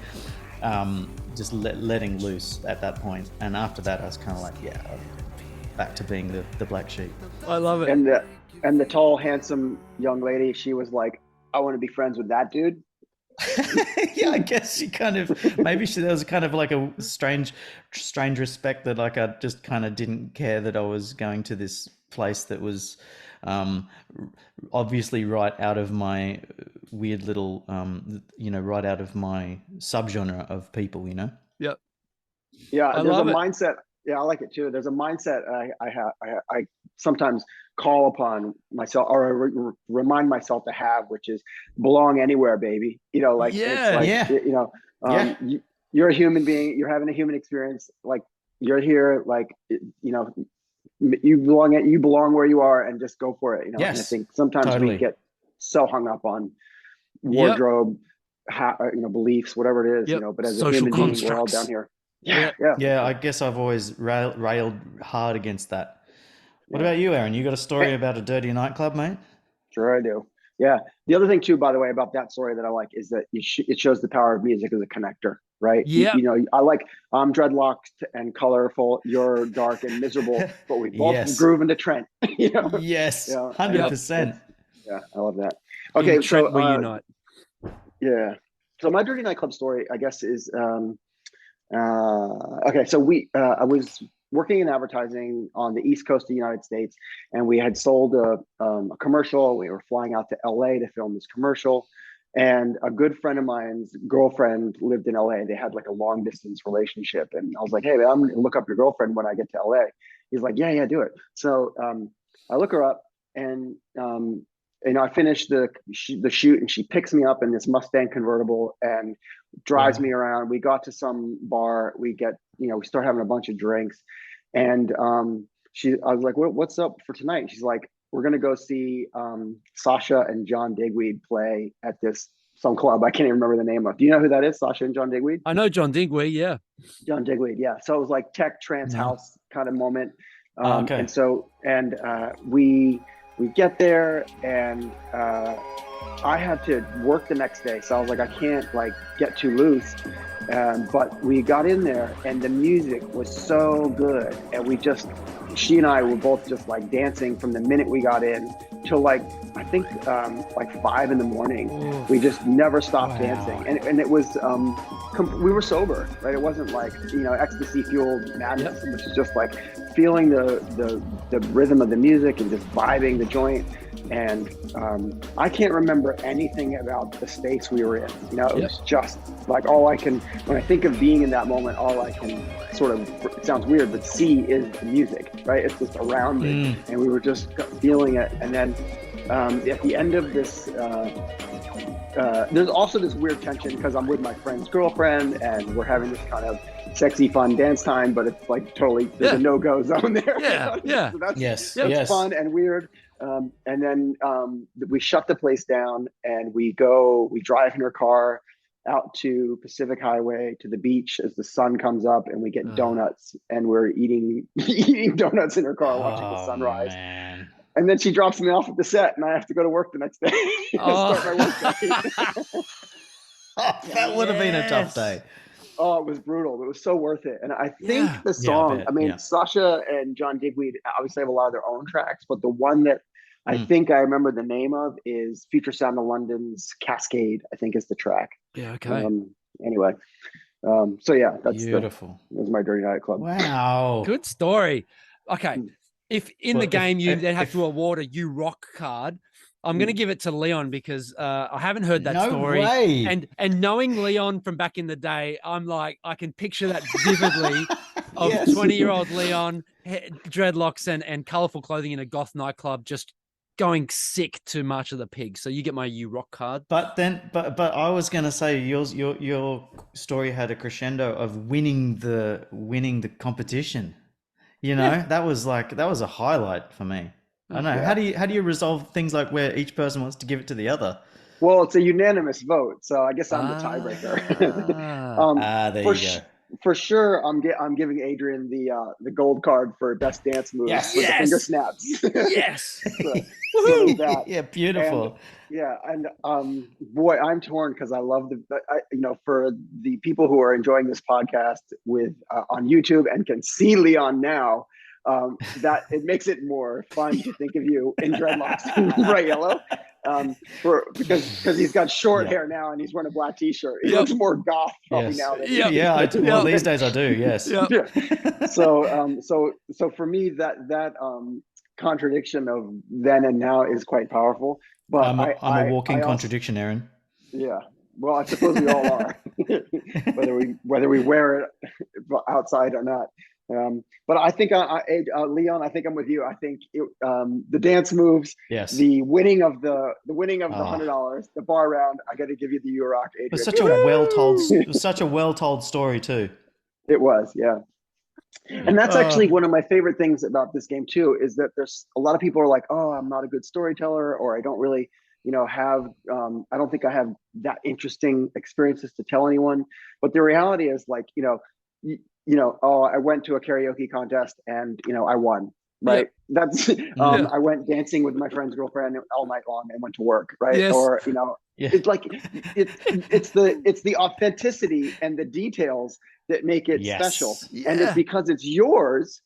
[SPEAKER 2] just letting loose at that point, and after that I was kind of like, yeah, back to being the black sheep.
[SPEAKER 1] I love it.
[SPEAKER 3] And the tall, handsome young lady, she was like, I want to be friends with that dude.
[SPEAKER 2] Yeah, I guess she kind of maybe there was kind of like a strange respect that like I just kind of didn't care that I was going to this place that was um, obviously right out of my weird little right out of my subgenre of people, you know.
[SPEAKER 1] Yep.
[SPEAKER 3] Yeah,
[SPEAKER 1] I
[SPEAKER 3] there's a
[SPEAKER 1] love it.
[SPEAKER 3] mindset. Yeah, I like it too. There's a mindset I have. I sometimes call upon myself or remind myself to have, which is belong anywhere, baby. Like it's
[SPEAKER 1] Yeah.
[SPEAKER 3] like
[SPEAKER 2] Yeah, yeah,
[SPEAKER 3] you're a human being. You're having a human experience. Like you're here. Like you belong where you are, and just go for it. And I
[SPEAKER 2] yes,
[SPEAKER 3] think sometimes we
[SPEAKER 2] totally.
[SPEAKER 3] get so hung up on
[SPEAKER 1] Yep.
[SPEAKER 3] wardrobe, beliefs, whatever it is.
[SPEAKER 1] Yep.
[SPEAKER 3] But as a
[SPEAKER 1] Social
[SPEAKER 3] human being, we're all
[SPEAKER 1] constructs.
[SPEAKER 3] down here.
[SPEAKER 1] Yeah.
[SPEAKER 3] Yeah, for
[SPEAKER 2] Yeah, I
[SPEAKER 3] sure.
[SPEAKER 2] guess I've always railed hard against that. What
[SPEAKER 3] Yeah.
[SPEAKER 2] about you, Aaron? You got a story about a dirty nightclub, mate?
[SPEAKER 3] Sure, I do. Yeah. The other thing too, by the way, about that story that I like is that it shows the power of music as a connector, right?
[SPEAKER 1] Yep.
[SPEAKER 3] I like I'm dreadlocked and colorful. You're dark and miserable, but we both
[SPEAKER 2] Yes,
[SPEAKER 3] groove into Trent.
[SPEAKER 2] yes,
[SPEAKER 3] And
[SPEAKER 2] 100%.
[SPEAKER 3] yeah, I love that.
[SPEAKER 1] In
[SPEAKER 3] Okay,
[SPEAKER 1] Trent
[SPEAKER 3] so
[SPEAKER 1] we unite.
[SPEAKER 3] yeah, so my dirty nightclub story, I guess, is okay. So I was working in advertising on the East Coast of the United States, and we had sold a commercial. We were flying out to LA to film this commercial, and a good friend of mine's girlfriend lived in LA. They had like a long distance relationship, and I was like, "Hey, man, I'm gonna look up your girlfriend when I get to LA." He's like, "Yeah, yeah, do it." So I look her up, and I finished the shoot, and she picks me up in this Mustang convertible and drives me
[SPEAKER 2] Wow.
[SPEAKER 3] around. We got to some bar. We start having a bunch of drinks, and I was like, "What's up for tonight?" She's like, "We're gonna go see Sasha and John Digweed play at some club. I can't even remember the name of. Do you know who that is? Sasha and John Digweed?
[SPEAKER 1] I know John Digweed, yeah.
[SPEAKER 3] John Digweed, yeah. So it was like tech trance
[SPEAKER 2] No.
[SPEAKER 3] house kind of moment.
[SPEAKER 2] Okay.
[SPEAKER 3] We get there, and I had to work the next day, so I was like, I can't like get too loose. But we got in there, and the music was so good, and she and I were both just like dancing from the minute we got in till like I think like 5 a.m.
[SPEAKER 1] Oof.
[SPEAKER 3] We just never stopped
[SPEAKER 2] Wow.
[SPEAKER 3] dancing, and it was we were sober, right? It wasn't like ecstasy fueled madness. It was just like feeling the rhythm of the music and just vibing the joint. And I can't remember anything about the space we were in. It was just like when I think of being in that moment, all I can sort of, it sounds weird, but see is the music, right? It's just around me, and we were just feeling it. And then at the end of this, there's also this weird tension because I'm with my friend's girlfriend and we're having this kind of sexy, fun dance time, but it's like totally, there's a no-go zone there.
[SPEAKER 1] Yeah, yeah.
[SPEAKER 3] So that's
[SPEAKER 2] Yes.
[SPEAKER 3] fun and weird. And then we shut the place down and we drive in her car out to Pacific Highway to the beach as the sun comes up, and we get donuts, and we're eating donuts in her car watching the sunrise.
[SPEAKER 2] Man.
[SPEAKER 3] And then she drops me off at the set, and I have to go to work the next day. Start my work day.
[SPEAKER 2] That would have been a tough day.
[SPEAKER 3] Oh, it was brutal. It was so worth it. And I think
[SPEAKER 1] Yeah.
[SPEAKER 3] the song,
[SPEAKER 2] bet.
[SPEAKER 3] I mean,
[SPEAKER 2] Yeah.
[SPEAKER 3] Sasha and John Digweed obviously have a lot of their own tracks, but the one that I think I remember the name of is Future Sound of London's Cascade, I think is the track.
[SPEAKER 1] Yeah, okay.
[SPEAKER 3] Anyway, so yeah, that's
[SPEAKER 2] Beautiful.
[SPEAKER 3] that was my dirty nightclub.
[SPEAKER 2] Wow.
[SPEAKER 1] Good story. Okay. If in the game you then have
[SPEAKER 2] if-
[SPEAKER 1] to award a You Rock card, I'm going to give it to Leon because I haven't heard that
[SPEAKER 2] No
[SPEAKER 1] story.
[SPEAKER 2] way.
[SPEAKER 1] And knowing Leon from back in the day, I'm like, I can picture that vividly of
[SPEAKER 2] Yes.
[SPEAKER 1] 20-year-old Leon, dreadlocks and colorful clothing in a goth nightclub, just going sick to March of the Pig. So you get my You Rock card.
[SPEAKER 2] But I was gonna say your story had a crescendo of winning the competition. That was a highlight for me. I don't know.
[SPEAKER 3] Yeah.
[SPEAKER 2] How do you resolve things like where each person wants to give it to the other?
[SPEAKER 3] Well, it's a unanimous vote, so I guess I'm the tiebreaker.
[SPEAKER 2] There you go.
[SPEAKER 3] For sure, I'm giving Adrian the gold card for best dance moves
[SPEAKER 2] Yes.
[SPEAKER 3] with the finger snaps.
[SPEAKER 1] Yes.
[SPEAKER 3] So that.
[SPEAKER 2] Yeah, beautiful.
[SPEAKER 3] And boy, I'm torn because I love for the people who are enjoying this podcast on YouTube and can see Leon now, that it makes it more fun to think of you in dreadlocks and bright yellow. because he's got short
[SPEAKER 2] Yeah.
[SPEAKER 3] hair now and he's wearing a black t-shirt. He
[SPEAKER 1] Yep.
[SPEAKER 3] looks more goth probably
[SPEAKER 2] Yes.
[SPEAKER 3] now. Than
[SPEAKER 1] Yeah.
[SPEAKER 2] Yeah, well,
[SPEAKER 1] Yeah.
[SPEAKER 2] these days I do. Yes.
[SPEAKER 1] Yep.
[SPEAKER 3] Yeah. So for me, that contradiction of then and now is quite powerful. But
[SPEAKER 2] I'm a walking
[SPEAKER 3] I also,
[SPEAKER 2] contradiction, Aaron.
[SPEAKER 3] yeah. Well, I suppose we all are, whether we wear it outside or not. But I think Leon, I think I'm with you. I think the dance moves,
[SPEAKER 2] Yes.
[SPEAKER 3] the winning of the
[SPEAKER 2] Ah.
[SPEAKER 3] $100, the bar round. I got to give you the Euroc,
[SPEAKER 2] It was
[SPEAKER 3] Adrian.
[SPEAKER 2] such a well told story too.
[SPEAKER 3] It was, yeah. And that's actually one of my favorite things about this game too, is that there's a lot of people are like, oh, I'm not a good storyteller, or I don't really, have, I don't think I have that interesting experiences to tell anyone. But the reality is like, oh, I went to a karaoke contest and, I won, right? That's, I went dancing with my friend's girlfriend all night long and went to work, right?
[SPEAKER 1] Yes.
[SPEAKER 3] Or,
[SPEAKER 2] Yeah.
[SPEAKER 3] it's like, it's the authenticity and the details that make it
[SPEAKER 2] Yes.
[SPEAKER 3] special.
[SPEAKER 1] Yeah.
[SPEAKER 3] And it's because it's yours,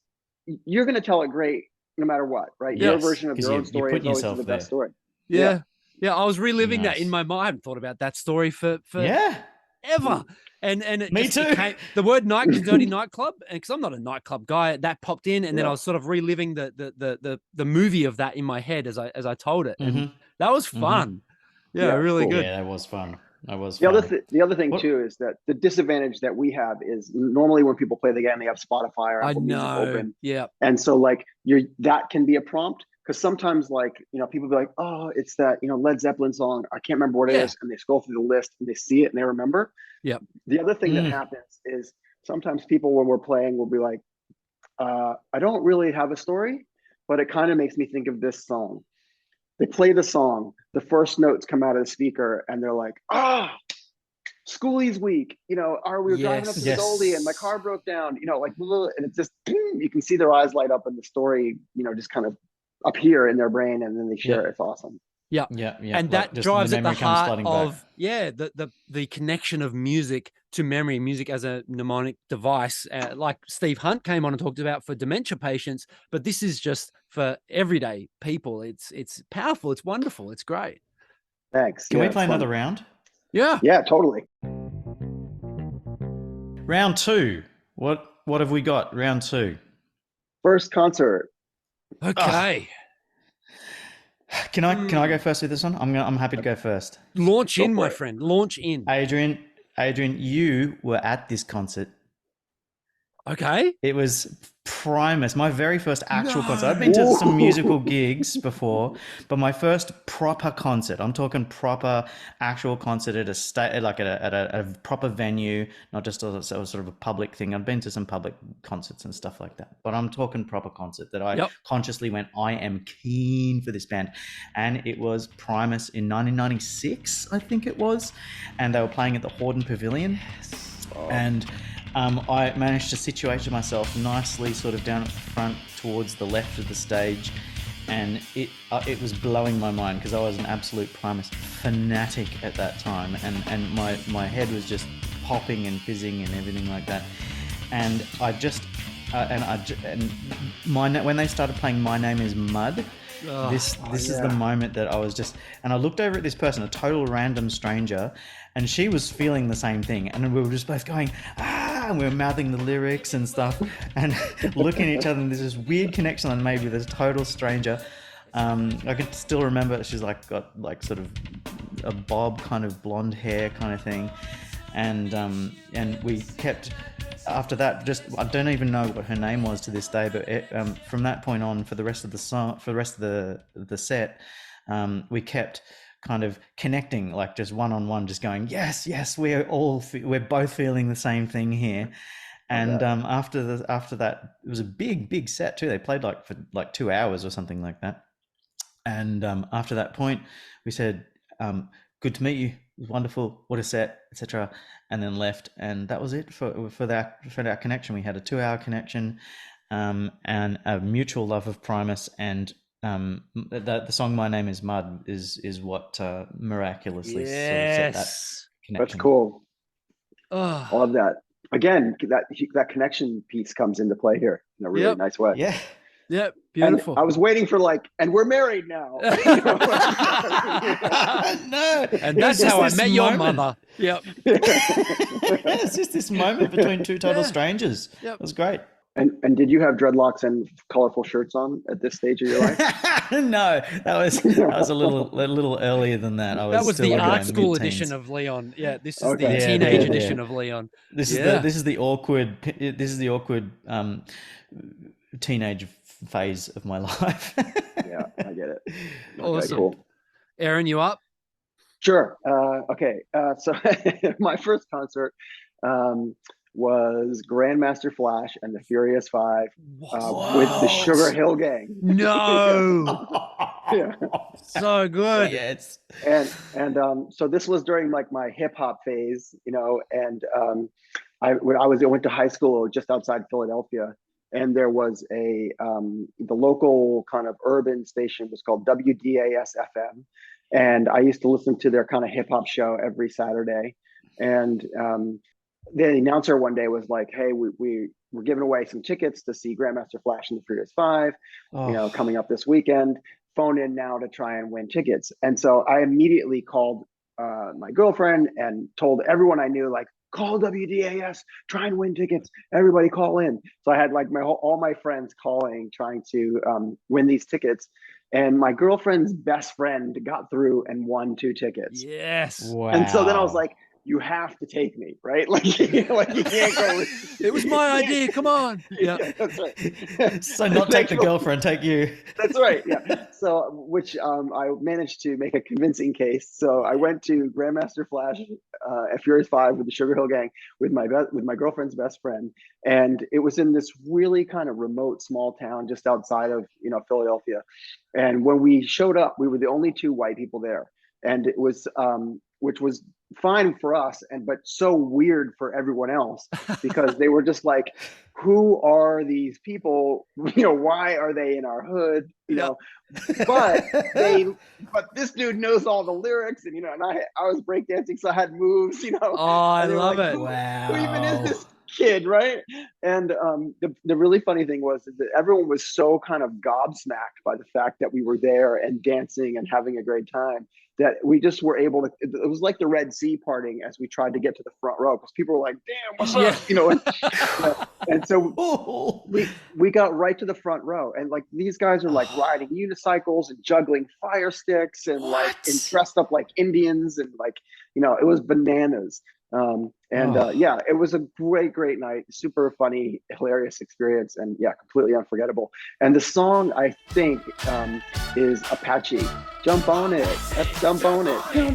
[SPEAKER 3] you're going to tell it great no matter what, right? Your
[SPEAKER 2] Yes,
[SPEAKER 3] version of
[SPEAKER 2] 'cause
[SPEAKER 3] your own
[SPEAKER 2] you're
[SPEAKER 3] story is
[SPEAKER 2] putting
[SPEAKER 3] always
[SPEAKER 2] yourself
[SPEAKER 3] the best
[SPEAKER 2] there.
[SPEAKER 3] story.
[SPEAKER 1] Yeah. Yeah. I was reliving that
[SPEAKER 2] Nice.
[SPEAKER 1] in my mind. I hadn't thought about that story for
[SPEAKER 2] Yeah.
[SPEAKER 1] ever. And it
[SPEAKER 2] Me
[SPEAKER 1] just,
[SPEAKER 2] too.
[SPEAKER 1] it came, the word dirty nightclub, and because I'm not a nightclub guy, that popped in, and then I was sort of reliving the movie of that in my head as I told it, and
[SPEAKER 2] Mhm.
[SPEAKER 1] that was fun. Yeah,
[SPEAKER 3] Yeah,
[SPEAKER 1] really
[SPEAKER 3] cool.
[SPEAKER 1] good.
[SPEAKER 2] Yeah, that was fun. That was
[SPEAKER 3] The
[SPEAKER 2] fun.
[SPEAKER 3] other thing
[SPEAKER 2] What-
[SPEAKER 3] too is that the disadvantage that we have is normally when people play the game, they have Spotify or
[SPEAKER 1] I
[SPEAKER 3] Apple Music
[SPEAKER 1] know.
[SPEAKER 3] open,
[SPEAKER 1] Yeah.
[SPEAKER 3] and so like that can be a prompt, because sometimes like people be like, oh, it's that Led Zeppelin song, I can't remember what it
[SPEAKER 1] Yeah.
[SPEAKER 3] is, and they scroll through the list and they see it and they remember.
[SPEAKER 1] Yeah.
[SPEAKER 3] The other thing that happens is sometimes people when we're playing will be like, I don't really have a story, but it kind of makes me think of this song. They play the song, the first notes come out of the speaker, and they're like, Schoolie's week, we were driving up to the
[SPEAKER 2] Yes.
[SPEAKER 3] Goldie and my car broke down, like, and it's just, you can see their eyes light up and the story, just kind of appear in their brain, and then they share it. It's awesome.
[SPEAKER 1] Yeah.
[SPEAKER 2] Yeah.
[SPEAKER 1] And
[SPEAKER 2] like
[SPEAKER 1] that
[SPEAKER 2] just
[SPEAKER 1] drives at the
[SPEAKER 2] memory comes
[SPEAKER 1] heart
[SPEAKER 2] flooding
[SPEAKER 1] of
[SPEAKER 2] back.
[SPEAKER 1] the connection of music to memory, music as a mnemonic device, like Steve Hunt came on and talked about for dementia patients, but this is just for everyday people. It's powerful, it's wonderful, it's great.
[SPEAKER 3] Thanks.
[SPEAKER 2] Can we
[SPEAKER 3] it's
[SPEAKER 2] play
[SPEAKER 3] fun.
[SPEAKER 2] another round?
[SPEAKER 1] Yeah.
[SPEAKER 3] Yeah, totally.
[SPEAKER 2] Round 2. What have we got? Round 2.
[SPEAKER 3] First concert.
[SPEAKER 1] Okay.
[SPEAKER 2] Can I go first with this one? I'm happy to go first.
[SPEAKER 1] Launch
[SPEAKER 3] Go
[SPEAKER 1] in,
[SPEAKER 3] for
[SPEAKER 1] my
[SPEAKER 3] it.
[SPEAKER 1] friend. Launch in.
[SPEAKER 2] Adrian, you were at this concert.
[SPEAKER 1] Okay.
[SPEAKER 2] It was Primus, my very first actual concert. I've been
[SPEAKER 3] No.
[SPEAKER 2] to some musical gigs before, but my first proper concert. I'm talking proper actual concert at a proper venue, not just a sort of a public thing. I've been to some public concerts and stuff like that, but I'm talking proper concert that I consciously went, I am keen for this band. And it was Primus in 1996, I think it was, and they were playing at the Horden Pavilion. And I managed to situate myself nicely sort of down at the front towards the left of the stage, and it was blowing my mind because I was an absolute Primus fanatic at that time, and my head was just popping and fizzing and everything like that. And when they started playing My Name Is Mud, this is the moment that I was just, and I looked over at this person, a total random stranger, and she was feeling the same thing, and we were just both going, and we were mouthing the lyrics and stuff, and looking at each other, and there's this weird connection I made with this total stranger. I could still remember she's like got like sort of a bob kind of blonde hair kind of thing, and we kept. After that, just I don't even know what her name was to this day, but from that point on, for the rest of the song, for the rest of the set, we kept kind of connecting, like just one-on-one, just going, yes, we're both feeling the same thing here. And after that, it was a big set too. They played for 2 hours or something like that. And after that point, we said, "Good to meet you. It was wonderful. What a set, etc." And then left, and that was it for that connection. We had a 2-hour connection, and a mutual love of Primus, and the song "My Name Is Mud" is what miraculously sort of set that connection.
[SPEAKER 3] That's cool.
[SPEAKER 1] Oh.
[SPEAKER 3] I love that. Again, that connection piece comes into play here in a really nice way.
[SPEAKER 2] Yeah.
[SPEAKER 1] Yep,
[SPEAKER 3] And
[SPEAKER 1] beautiful.
[SPEAKER 3] I was waiting for and we're married now.
[SPEAKER 2] No,
[SPEAKER 1] And
[SPEAKER 2] it was
[SPEAKER 1] that's
[SPEAKER 2] just
[SPEAKER 1] how I
[SPEAKER 2] this
[SPEAKER 1] met your
[SPEAKER 2] moment.
[SPEAKER 1] mother. Yep.
[SPEAKER 2] It's just this moment between two total strangers.
[SPEAKER 1] Yep.
[SPEAKER 2] It was great.
[SPEAKER 3] And did you have dreadlocks and colorful shirts on at this stage of your life?
[SPEAKER 2] No, that was a little earlier than that.
[SPEAKER 1] That was
[SPEAKER 2] still
[SPEAKER 1] the
[SPEAKER 2] in my
[SPEAKER 1] art school
[SPEAKER 2] mid-teens.
[SPEAKER 1] edition of Leon. Yeah, this is
[SPEAKER 3] Okay.
[SPEAKER 1] the
[SPEAKER 3] Yeah,
[SPEAKER 1] teenage
[SPEAKER 2] yeah.
[SPEAKER 1] edition of Leon.
[SPEAKER 2] This
[SPEAKER 1] Yeah.
[SPEAKER 2] is the awkward teenage phase of my life.
[SPEAKER 3] Yeah, I get it. Okay,
[SPEAKER 1] Awesome.
[SPEAKER 3] cool.
[SPEAKER 1] Aaron, you up?
[SPEAKER 3] Sure. Okay. So my first concert was Grandmaster Flash and the Furious Five with the Sugar Hill Gang.
[SPEAKER 1] No.
[SPEAKER 3] Yeah.
[SPEAKER 1] So good.
[SPEAKER 2] Yes.
[SPEAKER 3] And so this was during like my hip hop phase, and I went to high school just outside Philadelphia, and there was the local kind of urban station was called WDAS FM, and I used to listen to their kind of hip hop show every Saturday, and the announcer one day was like, "Hey, we're giving away some tickets to see Grandmaster Flash and the Furious Five, coming up this weekend. Phone in now to try and win tickets." And so I immediately called my girlfriend and told everyone I knew, like, call WDAS, try and win tickets. Everybody call in. So I had like all my friends calling, trying to win these tickets. And my girlfriend's best friend got through and won 2 tickets.
[SPEAKER 1] Yes.
[SPEAKER 2] Wow.
[SPEAKER 3] And so then I was like, you have to take me, right? Like you can't go.
[SPEAKER 1] It was my idea. Come on. Yeah.
[SPEAKER 3] That's right.
[SPEAKER 2] So not take the girlfriend, take you.
[SPEAKER 3] That's right. Yeah. So, which I managed to make a convincing case. So I went to Grandmaster Flash at Furious 5 with the Sugar Hill Gang with my girlfriend's best friend, and it was in this really kind of remote small town just outside of Philadelphia. And when we showed up, we were the only 2 white people there, and it was which was fine for us, but so weird for everyone else, because they were just like, who are these people? Why are they in our hood? But this dude knows all the lyrics, and and I was breakdancing, so I had moves,
[SPEAKER 1] Oh, I love it.
[SPEAKER 2] Wow.
[SPEAKER 3] Who even is this kid, right? And the really funny thing was that everyone was so kind of gobsmacked by the fact that we were there and dancing and having a great time, that we just were able to. It was like the Red Sea parting as we tried to get to the front row, because people were like, "Damn, what's up?" And so we got right to the front row, and like these guys are like riding unicycles and juggling fire sticks and and dressed up like Indians, and like it was bananas. It was a great night, super funny, hilarious experience, and completely unforgettable. And the song, I think, is Apache. Jump on it, let's jump on it. You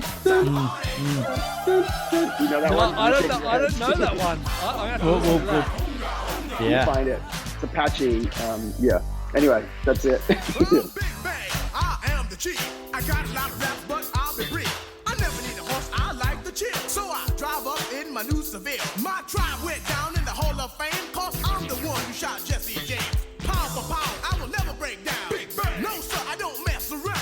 [SPEAKER 3] know that one?
[SPEAKER 1] I don't know that one. I
[SPEAKER 2] Yeah.
[SPEAKER 3] Find it. It's Apache. Anyway, that's it.
[SPEAKER 5] Big bang, I am the chief. I got a lot of rap, but I'll be brief. I never need a horse, I like the chill. So I drive up in my new Seville. My tribe went down in the Hall of Fame, cause I'm the one who shot Jesse James. Pound for pound, I will never break down. Big bang. No, sir, I don't mess around.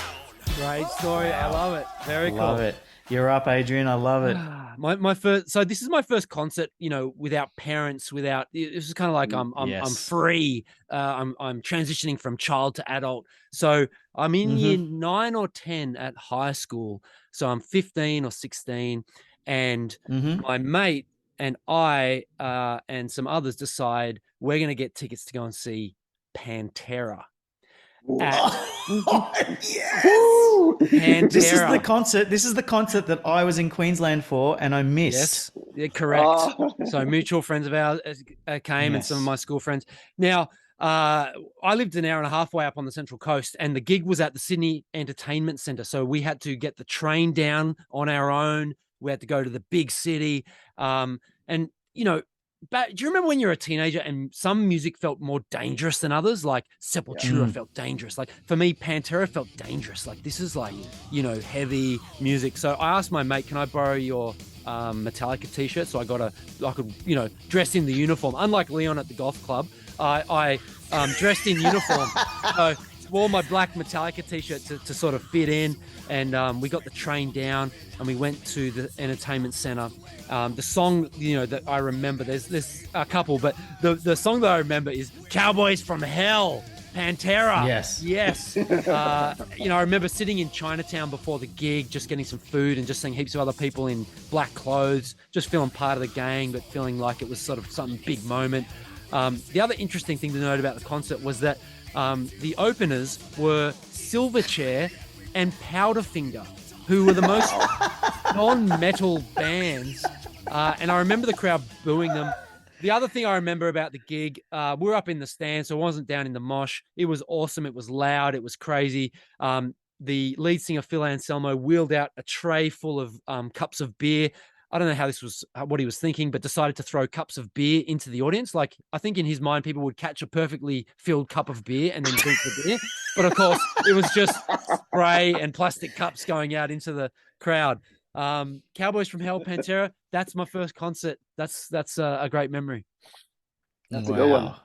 [SPEAKER 1] Great story. I love it. Very cool.
[SPEAKER 2] Love it. You're up, Adrian. I love it.
[SPEAKER 1] My first. So this is my first concert. Without parents. Without. This is kind of like I'm free. I'm transitioning from child to adult. So I'm in year 9 or 10 at high school. So I'm 15 or 16, and my mate and I and some others decide we're going to get tickets to go and see Pantera.
[SPEAKER 2] Yes.
[SPEAKER 1] Pantera.
[SPEAKER 2] This is the concert that I was in Queensland for, and I missed.
[SPEAKER 1] Yes, yeah, correct. So mutual friends of ours came, and some of my school friends. Now, I lived an hour and a half way up on the Central Coast, and the gig was at the Sydney Entertainment Centre. So we had to get the train down on our own. We had to go to the big city, and But do you remember when you're a teenager and some music felt more dangerous than others? Like Sepultura felt dangerous. Like for me, Pantera felt dangerous. Like this is like, heavy music. So I asked my mate, can I borrow your Metallica t-shirt? So I could dress in the uniform. Unlike Leon at the golf club, I dressed in uniform. So wore my black Metallica t-shirt to sort of fit in. And we got the train down and we went to the entertainment center. The song, that I remember, there's a couple, but the song that I remember is Cowboys from Hell. Pantera.
[SPEAKER 2] Yes.
[SPEAKER 1] Yes. I remember sitting in Chinatown before the gig, just getting some food and just seeing heaps of other people in black clothes, just feeling part of the gang, but feeling like it was sort of some big moment. The other interesting thing to note about the concert was that the openers were Silverchair and Powderfinger, who were the most non-metal bands. And I remember the crowd booing them. The other thing I remember about the gig, we were up in the stand, so I wasn't down in the mosh. It was awesome. It was loud. It was crazy. The lead singer, Phil Anselmo, wheeled out a tray full of cups of beer. I don't know how this was, what he was thinking, but decided to throw cups of beer into the audience. Like, I think in his mind, people would catch a perfectly filled cup of beer and then drink the beer. But of course, it was just spray and plastic cups going out into the crowd. Cowboys from Hell, Pantera. That's my first concert. That's a great memory.
[SPEAKER 3] That's a good one.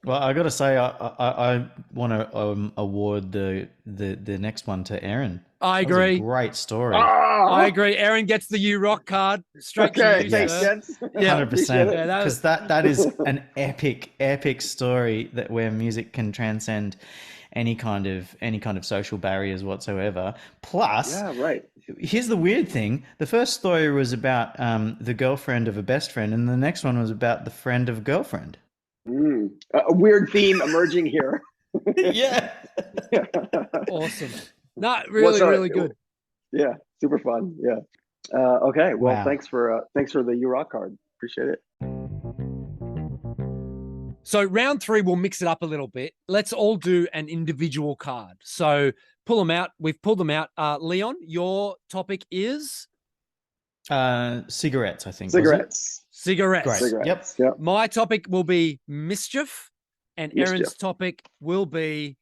[SPEAKER 2] Well, I got to say, I want to award the next one to Eran.
[SPEAKER 1] I
[SPEAKER 2] That was a
[SPEAKER 1] agree.
[SPEAKER 2] great story.
[SPEAKER 1] I agree. Eran gets the U Rock card straight to you,
[SPEAKER 3] Thanks,
[SPEAKER 1] sir.
[SPEAKER 3] gents.
[SPEAKER 1] Yeah.
[SPEAKER 2] 100%.
[SPEAKER 1] Yeah, that was-
[SPEAKER 2] Because that is an epic story that where music can transcend any kind of social barriers whatsoever. Plus,
[SPEAKER 3] Yeah, right.
[SPEAKER 2] here's the weird thing: the first story was about the girlfriend of a best friend, and the next one was about the friend of a girlfriend.
[SPEAKER 3] A weird theme emerging here.
[SPEAKER 2] Yeah.
[SPEAKER 1] Awesome. No, really good.
[SPEAKER 3] Yeah, super fun. Yeah. Okay. Well,
[SPEAKER 2] Wow.
[SPEAKER 3] thanks for the U Rock card. Appreciate it.
[SPEAKER 1] So round 3, we'll mix it up a little bit. Let's all do an individual card. So pull them out. We've pulled them out. Leon, your topic is
[SPEAKER 2] Cigarettes, I think. wasn't it?
[SPEAKER 3] Cigarettes.
[SPEAKER 1] cigarettes.
[SPEAKER 2] Great.
[SPEAKER 3] Cigarettes.
[SPEAKER 2] Yep.
[SPEAKER 3] Yep.
[SPEAKER 1] My topic will be mischief, and
[SPEAKER 3] Mischief.
[SPEAKER 1] Aaron's topic will be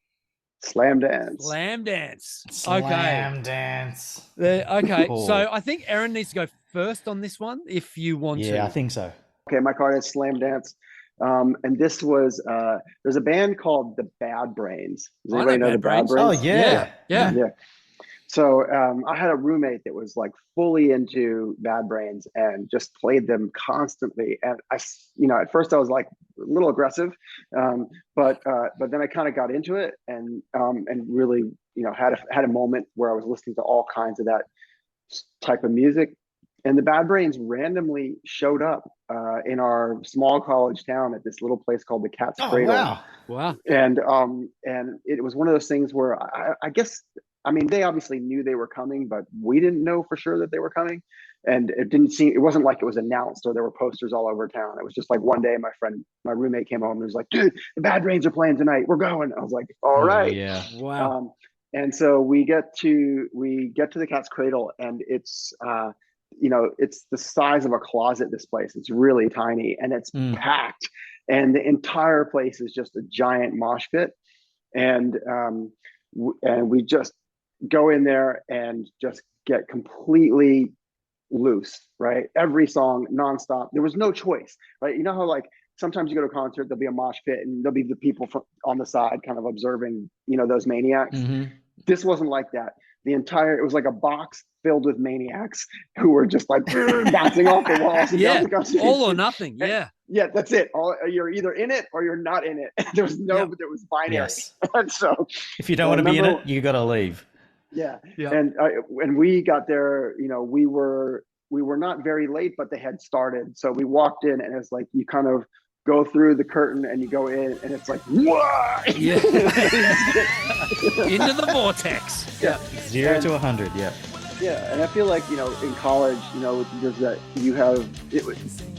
[SPEAKER 3] Slam dance.
[SPEAKER 1] slam dance.
[SPEAKER 2] Slam dance.
[SPEAKER 1] Okay.
[SPEAKER 2] Cool.
[SPEAKER 1] So I think Aaron needs to go first on this one if you want to.
[SPEAKER 2] Yeah, I think so.
[SPEAKER 3] Okay, my card is slam dance. And this was there's a band called the Bad Brains. Does
[SPEAKER 1] I know
[SPEAKER 3] anybody know the
[SPEAKER 1] Bad
[SPEAKER 3] Bad
[SPEAKER 1] Brains.
[SPEAKER 3] Brains?
[SPEAKER 2] Oh yeah.
[SPEAKER 1] Yeah.
[SPEAKER 3] Yeah. So I had a roommate that was like fully into Bad Brains and just played them constantly. And at first I was like a little aggressive, but then I kind of got into it and really, had a moment where I was listening to all kinds of that type of music. And the Bad Brains randomly showed up in our small college town at this little place called the Cat's
[SPEAKER 2] Oh
[SPEAKER 3] Cradle.
[SPEAKER 2] wow.
[SPEAKER 1] Wow.
[SPEAKER 3] And it was one of those things where I guess, they obviously knew they were coming, but we didn't know for sure that they were coming. And it wasn't like it was announced or there were posters all over town. It was just like one day my roommate came home and was like, dude, the Bad Brains are playing tonight. We're going. I was like, all right.
[SPEAKER 2] Yeah.
[SPEAKER 1] Wow.
[SPEAKER 3] And so we get to the Cat's Cradle, and it's it's the size of a closet. This place, it's really tiny, and it's packed, and the entire place is just a giant mosh pit, and we just go in there and just get completely loose, right? Every song nonstop. There was no choice, right? You know how like sometimes you go to a concert, there'll be a mosh pit and there'll be the people on the side kind of observing, those maniacs.
[SPEAKER 2] Mm-hmm.
[SPEAKER 3] This wasn't like that. It was like a box filled with maniacs who were just like bouncing off the walls. And
[SPEAKER 1] Yeah.
[SPEAKER 3] down the concrete.
[SPEAKER 1] All or nothing. Yeah.
[SPEAKER 3] Yeah, that's it. You're either in it or you're not in it. There was there was binary.
[SPEAKER 2] Yes.
[SPEAKER 3] And so
[SPEAKER 2] If you don't want to be in
[SPEAKER 3] remember-
[SPEAKER 2] it, you got to leave.
[SPEAKER 3] yeah.
[SPEAKER 1] Yeah.
[SPEAKER 3] And when we got there, we were not very late, but they had started. So we walked in, and it's like you kind of go through the curtain and you go in, and it's like, whoa!
[SPEAKER 1] Yeah. Into the vortex.
[SPEAKER 3] Yeah.
[SPEAKER 2] 0 to 100. Yeah.
[SPEAKER 3] Yeah, and I feel like in college, there's that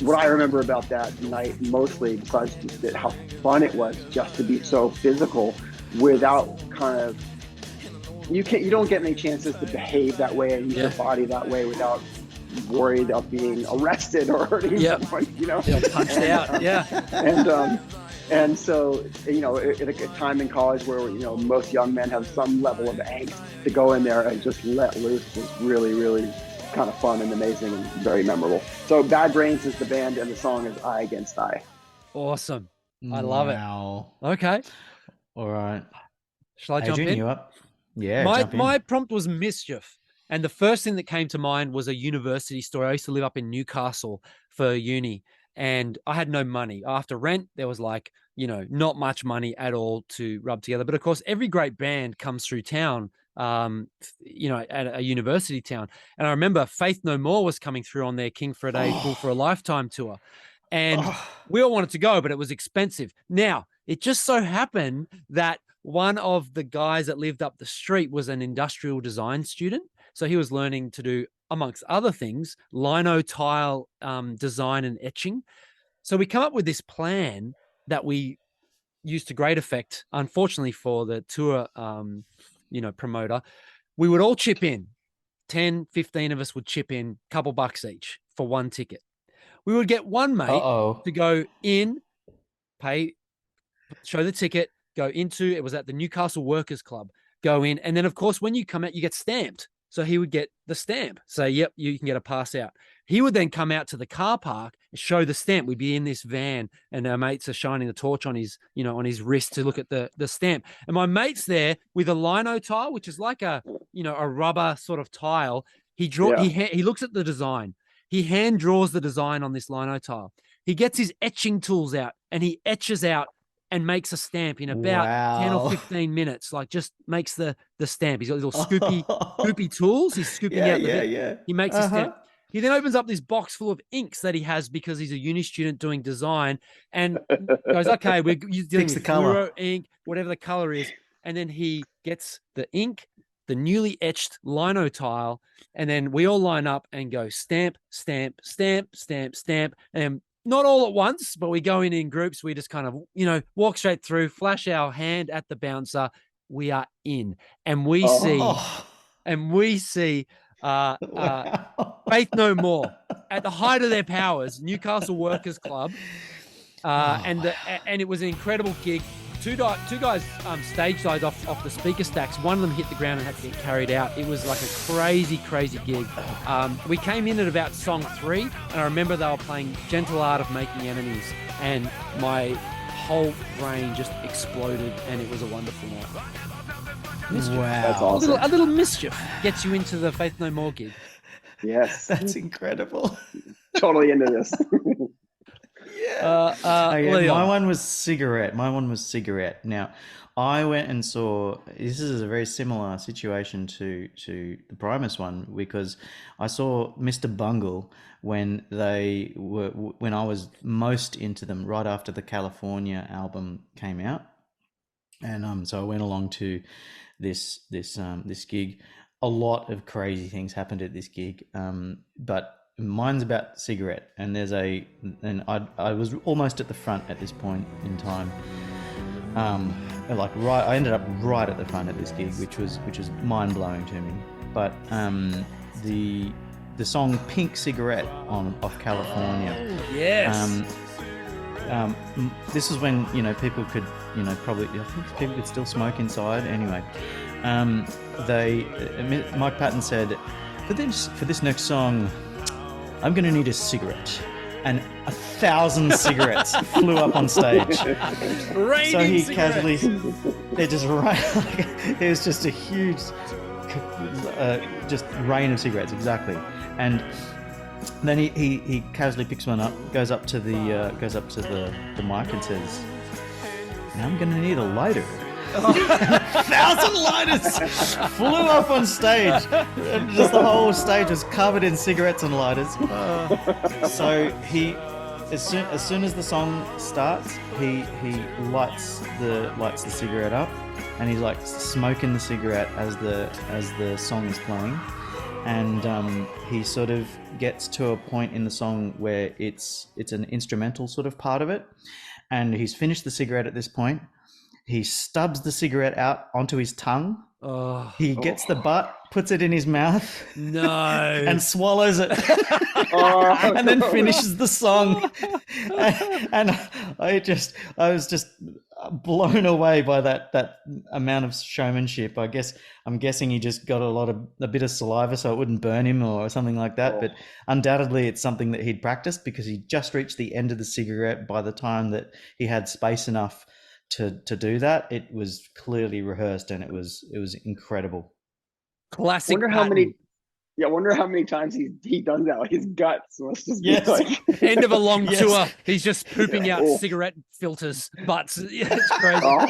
[SPEAKER 3] what I remember about that night mostly, besides how fun it was, just to be so physical, without kind of you don't get many chances to behave that way and use your body that way without worried of being arrested or hurting someone.
[SPEAKER 1] Punched out. Yeah.
[SPEAKER 3] And so, at a time in college where, most young men have some level of angst, to go in there and just let loose was really, really kind of fun and amazing and very memorable. So Bad Brains is the band, and the song is Eye Against Eye.
[SPEAKER 1] Awesome. I love it.
[SPEAKER 2] Wow.
[SPEAKER 1] Okay.
[SPEAKER 2] All right.
[SPEAKER 1] Shall I jump
[SPEAKER 2] Adrian,
[SPEAKER 1] in?
[SPEAKER 2] you up? Yeah.
[SPEAKER 1] My
[SPEAKER 2] jump in.
[SPEAKER 1] my prompt was mischief. And the first thing that came to mind was a university story. I used to live up in Newcastle for uni. and I had no money. After rent, there was like, not much money at all to rub together. But of course, every great band comes through town, at a university town. And I remember Faith No More was coming through on their King for a Day, Fool for a Lifetime tour. And we all wanted to go, but it was expensive. Now, it just so happened that one of the guys that lived up the street was an industrial design student. So he was learning to do, amongst other things, lino tile design and etching. So we come up with this plan that we used to great effect. Unfortunately for the tour, promoter, we would all chip in. 10, 15 of us would chip in a couple bucks each for one ticket. We would get one mate to go in, pay, show the ticket, go into, it was at the Newcastle Workers Club, go in. And then, of course, when you come out, you get stamped. So he would get the stamp. Say, yep, you can get a pass out. He would then come out to the car park and show the stamp. We'd be in this van and our mates are shining the torch on his, on his wrist to look at the stamp. And my mate's there with a lino tile, which is like a rubber sort of tile. He looks at the design. He hand draws the design on this lino tile. He gets his etching tools out and he etches out and makes a stamp in about 10 or 15 minutes, like just makes the stamp. He's got little scoopy tools. He's scooping out the bit. He makes a stamp. He then opens up this box full of inks that he has because he's a uni student doing design and goes, okay, we're dealing with fluoro ink, whatever the color is. And then he gets the ink, the newly etched lino tile, and then we all line up and go stamp, stamp, stamp, stamp, stamp. And not all at once, but we go in groups. We just kind of, walk straight through, flash our hand at the bouncer. We are in, and we see Faith No More at the height of their powers, Newcastle Workers Club, and it was an incredible gig. Two guys stage dived off the speaker stacks. One of them hit the ground and had to get carried out. It was like a crazy gig. We came in at about song 3, and I remember they were playing Gentle Art of Making Enemies, and my whole brain just exploded, and it was a wonderful night. Mischief.
[SPEAKER 2] Wow.
[SPEAKER 3] That's awesome.
[SPEAKER 1] A little mischief gets you into the Faith No More gig.
[SPEAKER 3] Yes.
[SPEAKER 2] That's incredible.
[SPEAKER 3] Totally into this.
[SPEAKER 2] My one was cigarette. Now, I went and saw. This is a very similar situation to the Primus one because I saw Mr. Bungle when I was most into them right after the California album came out, and so I went along to this gig. A lot of crazy things happened at this gig, but mine's about cigarette, and I was almost at the front at this point in time. I ended up right at the front at this gig, which was mind blowing to me. But the song "Pink Cigarette" off California.
[SPEAKER 1] Yes.
[SPEAKER 2] This is when people could probably, I think people could still smoke inside anyway. Mike Patton said, for this next song, I'm going to need a cigarette. And 1,000 cigarettes flew up on stage.
[SPEAKER 1] Raining
[SPEAKER 2] so he
[SPEAKER 1] cigarettes.
[SPEAKER 2] casually, it just it was just a huge, just rain of cigarettes, exactly. And then he casually picks one up, goes up to the mic and says, "Now I'm going to need a lighter." 1,000 lighters flew up on stage. Just the whole stage was covered in cigarettes and lighters. So he, as soon as the song starts, he lights the cigarette up, and he's like smoking the cigarette as the song is playing, and he sort of gets to a point in the song where it's an instrumental sort of part of it, and he's finished the cigarette at this point. He stubs the cigarette out onto his tongue. He gets the butt, puts it in his mouth, and swallows it, and then finishes the song. And I was just blown away by that amount of showmanship. I'm guessing he just got a bit of saliva so it wouldn't burn him or something like that. But undoubtedly, it's something that he'd practiced because he just reached the end of the cigarette by the time that he had space enough to do that. It was clearly rehearsed, and it was incredible.
[SPEAKER 1] Classic.
[SPEAKER 3] Wonder how many Yeah, I wonder how many times he done that. Like his guts must just be
[SPEAKER 2] Yes.
[SPEAKER 3] like
[SPEAKER 1] End of a long
[SPEAKER 2] Yes.
[SPEAKER 1] tour. He's just pooping
[SPEAKER 3] Yeah.
[SPEAKER 1] out
[SPEAKER 3] Oh.
[SPEAKER 1] cigarette filters, butts. Yeah, it's crazy.
[SPEAKER 3] oh,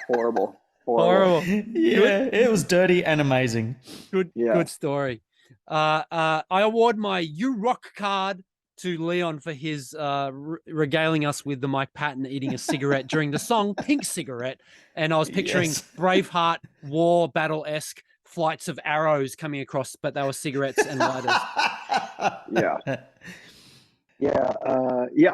[SPEAKER 3] horrible.
[SPEAKER 1] Horrible.
[SPEAKER 2] Yeah, it was dirty and amazing.
[SPEAKER 1] Good,
[SPEAKER 3] Yeah.
[SPEAKER 1] good story. I award my You Rock card to Leon for his regaling us with the Mike Patton eating a cigarette during the song Pink Cigarette. And I was picturing
[SPEAKER 2] Yes.
[SPEAKER 1] Braveheart, war battle-esque flights of arrows coming across, but they were cigarettes and lighters.
[SPEAKER 3] Yeah. Yeah.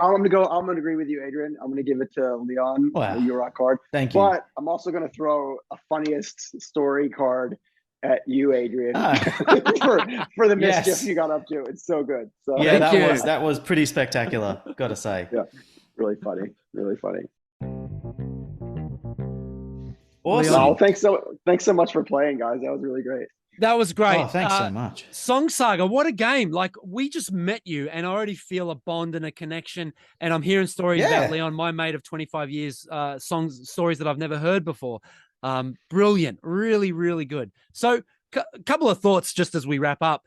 [SPEAKER 3] I'm gonna agree with you, Adrian. I'm gonna give it to Leon,
[SPEAKER 2] Wow.
[SPEAKER 3] the Euro card.
[SPEAKER 2] Thank you.
[SPEAKER 3] But I'm also gonna throw a funniest story card at you, Adrian, for the mischief
[SPEAKER 2] Yes.
[SPEAKER 3] you got up to. It's so good. So
[SPEAKER 2] Yeah,
[SPEAKER 1] Thank you.
[SPEAKER 2] that was pretty spectacular, gotta say.
[SPEAKER 3] Yeah. really funny. Really funny.
[SPEAKER 2] Awesome.
[SPEAKER 3] No, thanks so much for playing, guys. That was really great.
[SPEAKER 1] That was great.
[SPEAKER 2] Oh, thanks so much.
[SPEAKER 1] Song Saga, what a game. Like, we just met you and I already feel a bond and a connection. And I'm hearing stories
[SPEAKER 2] Yeah.
[SPEAKER 1] about Leon, my mate of 25 years, stories that I've never heard before. Brilliant. Really, really good. So a couple of thoughts just as we wrap up.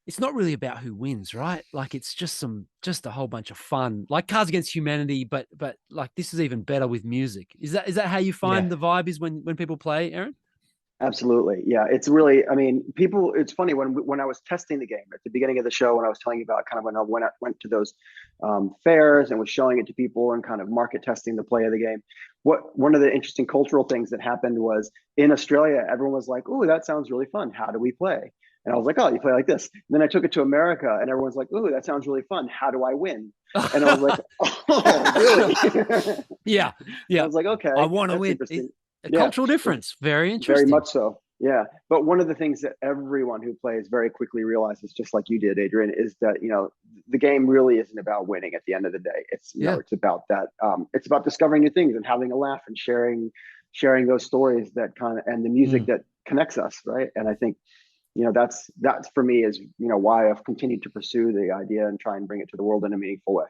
[SPEAKER 1] It's not really about who wins, right? Like, it's just a whole bunch of fun, like Cards Against Humanity, but like this is even better with music. Is that how you find the vibe is when people play, Eran?
[SPEAKER 3] Absolutely. Yeah. It's really, I mean, it's funny when I was testing the game at the beginning of the show, when I was telling you about kind of when I went to those fairs and was showing it to people and kind of market testing the play of the game. One of the interesting cultural things that happened was in Australia, everyone was like, "Oh, that sounds really fun. How do we play?" And I was like, "Oh, you play like this." And then I took it to America and everyone's like, "Oh, that sounds really fun. How do I win?" And I was like, "Oh, really?"
[SPEAKER 1] Yeah.
[SPEAKER 3] I was like, "Okay,
[SPEAKER 1] I want to
[SPEAKER 3] that's
[SPEAKER 1] win.
[SPEAKER 3] interesting."
[SPEAKER 1] A
[SPEAKER 3] Yeah.
[SPEAKER 1] cultural difference. Very interesting.
[SPEAKER 3] Very much so. Yeah. But one of the things that everyone who plays very quickly realizes, just like you did, Adrian, is that, the game really isn't about winning at the end of the day. It's, it's about that. It's about discovering new things and having a laugh and sharing those stories that and the music that connects us. Right. And I think, that's for me is, why I've continued to pursue the idea and try and bring it to the world in a meaningful way.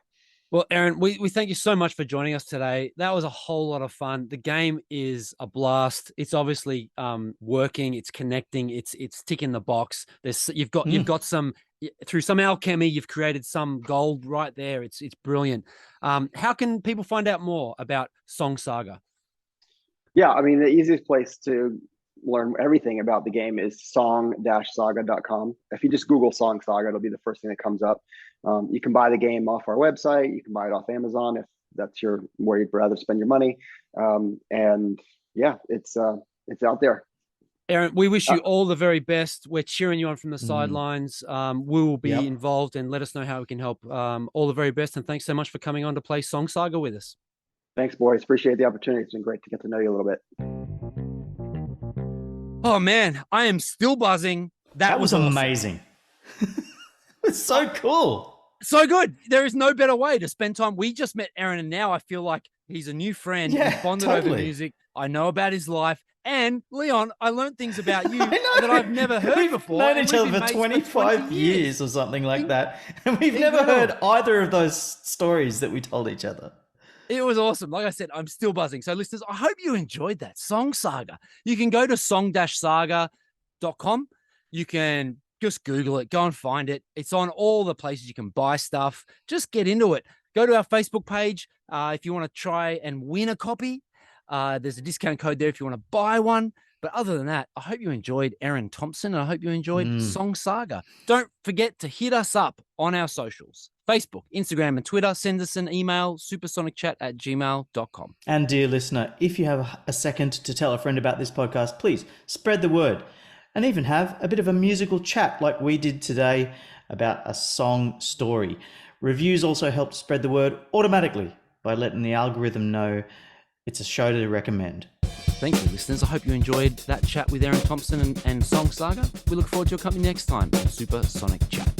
[SPEAKER 1] Well, Eran, we thank you so much for joining us today. That was a whole lot of fun. The game is a blast. It's obviously working. It's connecting. It's ticking the box. You've got some, through some alchemy, you've created some gold right there. It's brilliant. How can people find out more about Song Saga?
[SPEAKER 3] Yeah, I mean, the easiest place to learn everything about the game is song-saga.com. If you just Google Song Saga, it'll be the first thing that comes up. You can buy the game off our website. You can buy it off Amazon if that's where you'd rather spend your money. And yeah, it's out there.
[SPEAKER 1] Eran, we wish you all the very best. We're cheering you on from the sidelines. We will be involved and let us know how we can help. All the very best. And thanks so much for coming on to play Song Saga with us. Thanks, boys. Appreciate the opportunity. It's been great to get to know you a little bit. Oh, man, I am still buzzing. That was awesome.
[SPEAKER 2] Amazing. It's so cool.
[SPEAKER 1] So good. There is no better way to spend time. We just met Eran, and now I feel like he's a new friend.
[SPEAKER 2] Yeah,
[SPEAKER 1] we bonded
[SPEAKER 2] totally.
[SPEAKER 1] over music. I know about his life. And Leon, I learned things about you that I've never heard
[SPEAKER 2] We've
[SPEAKER 1] before.
[SPEAKER 2] known
[SPEAKER 1] and
[SPEAKER 2] each
[SPEAKER 1] we've
[SPEAKER 2] other
[SPEAKER 1] been
[SPEAKER 2] for
[SPEAKER 1] mates
[SPEAKER 2] 25 years or something like that. And we've never heard either of those stories that we told each other.
[SPEAKER 1] It was awesome. Like I said, I'm still buzzing. So listeners, I hope you enjoyed that Song Saga. You can go to song-saga.com. You can just Google it, go and find it. It's on all the places you can buy stuff. Just get into it. Go to our Facebook page. If you want to try and win a copy, there's a discount code there if you want to buy one. But other than that, I hope you enjoyed Eran Thomson and I hope you enjoyed Song Saga. Don't forget to hit us up on our socials. Facebook, Instagram, and Twitter. Send us an email, supersonicchat@gmail.com.
[SPEAKER 2] And dear listener, if you have a second to tell a friend about this podcast, please spread the word and even have a bit of a musical chat like we did today about a song story. Reviews also help spread the word automatically by letting the algorithm know it's a show to recommend.
[SPEAKER 1] Thank you, listeners. I hope you enjoyed that chat with Eran Thomson and Song Saga. We look forward to your company next time on Super Sonic Chat.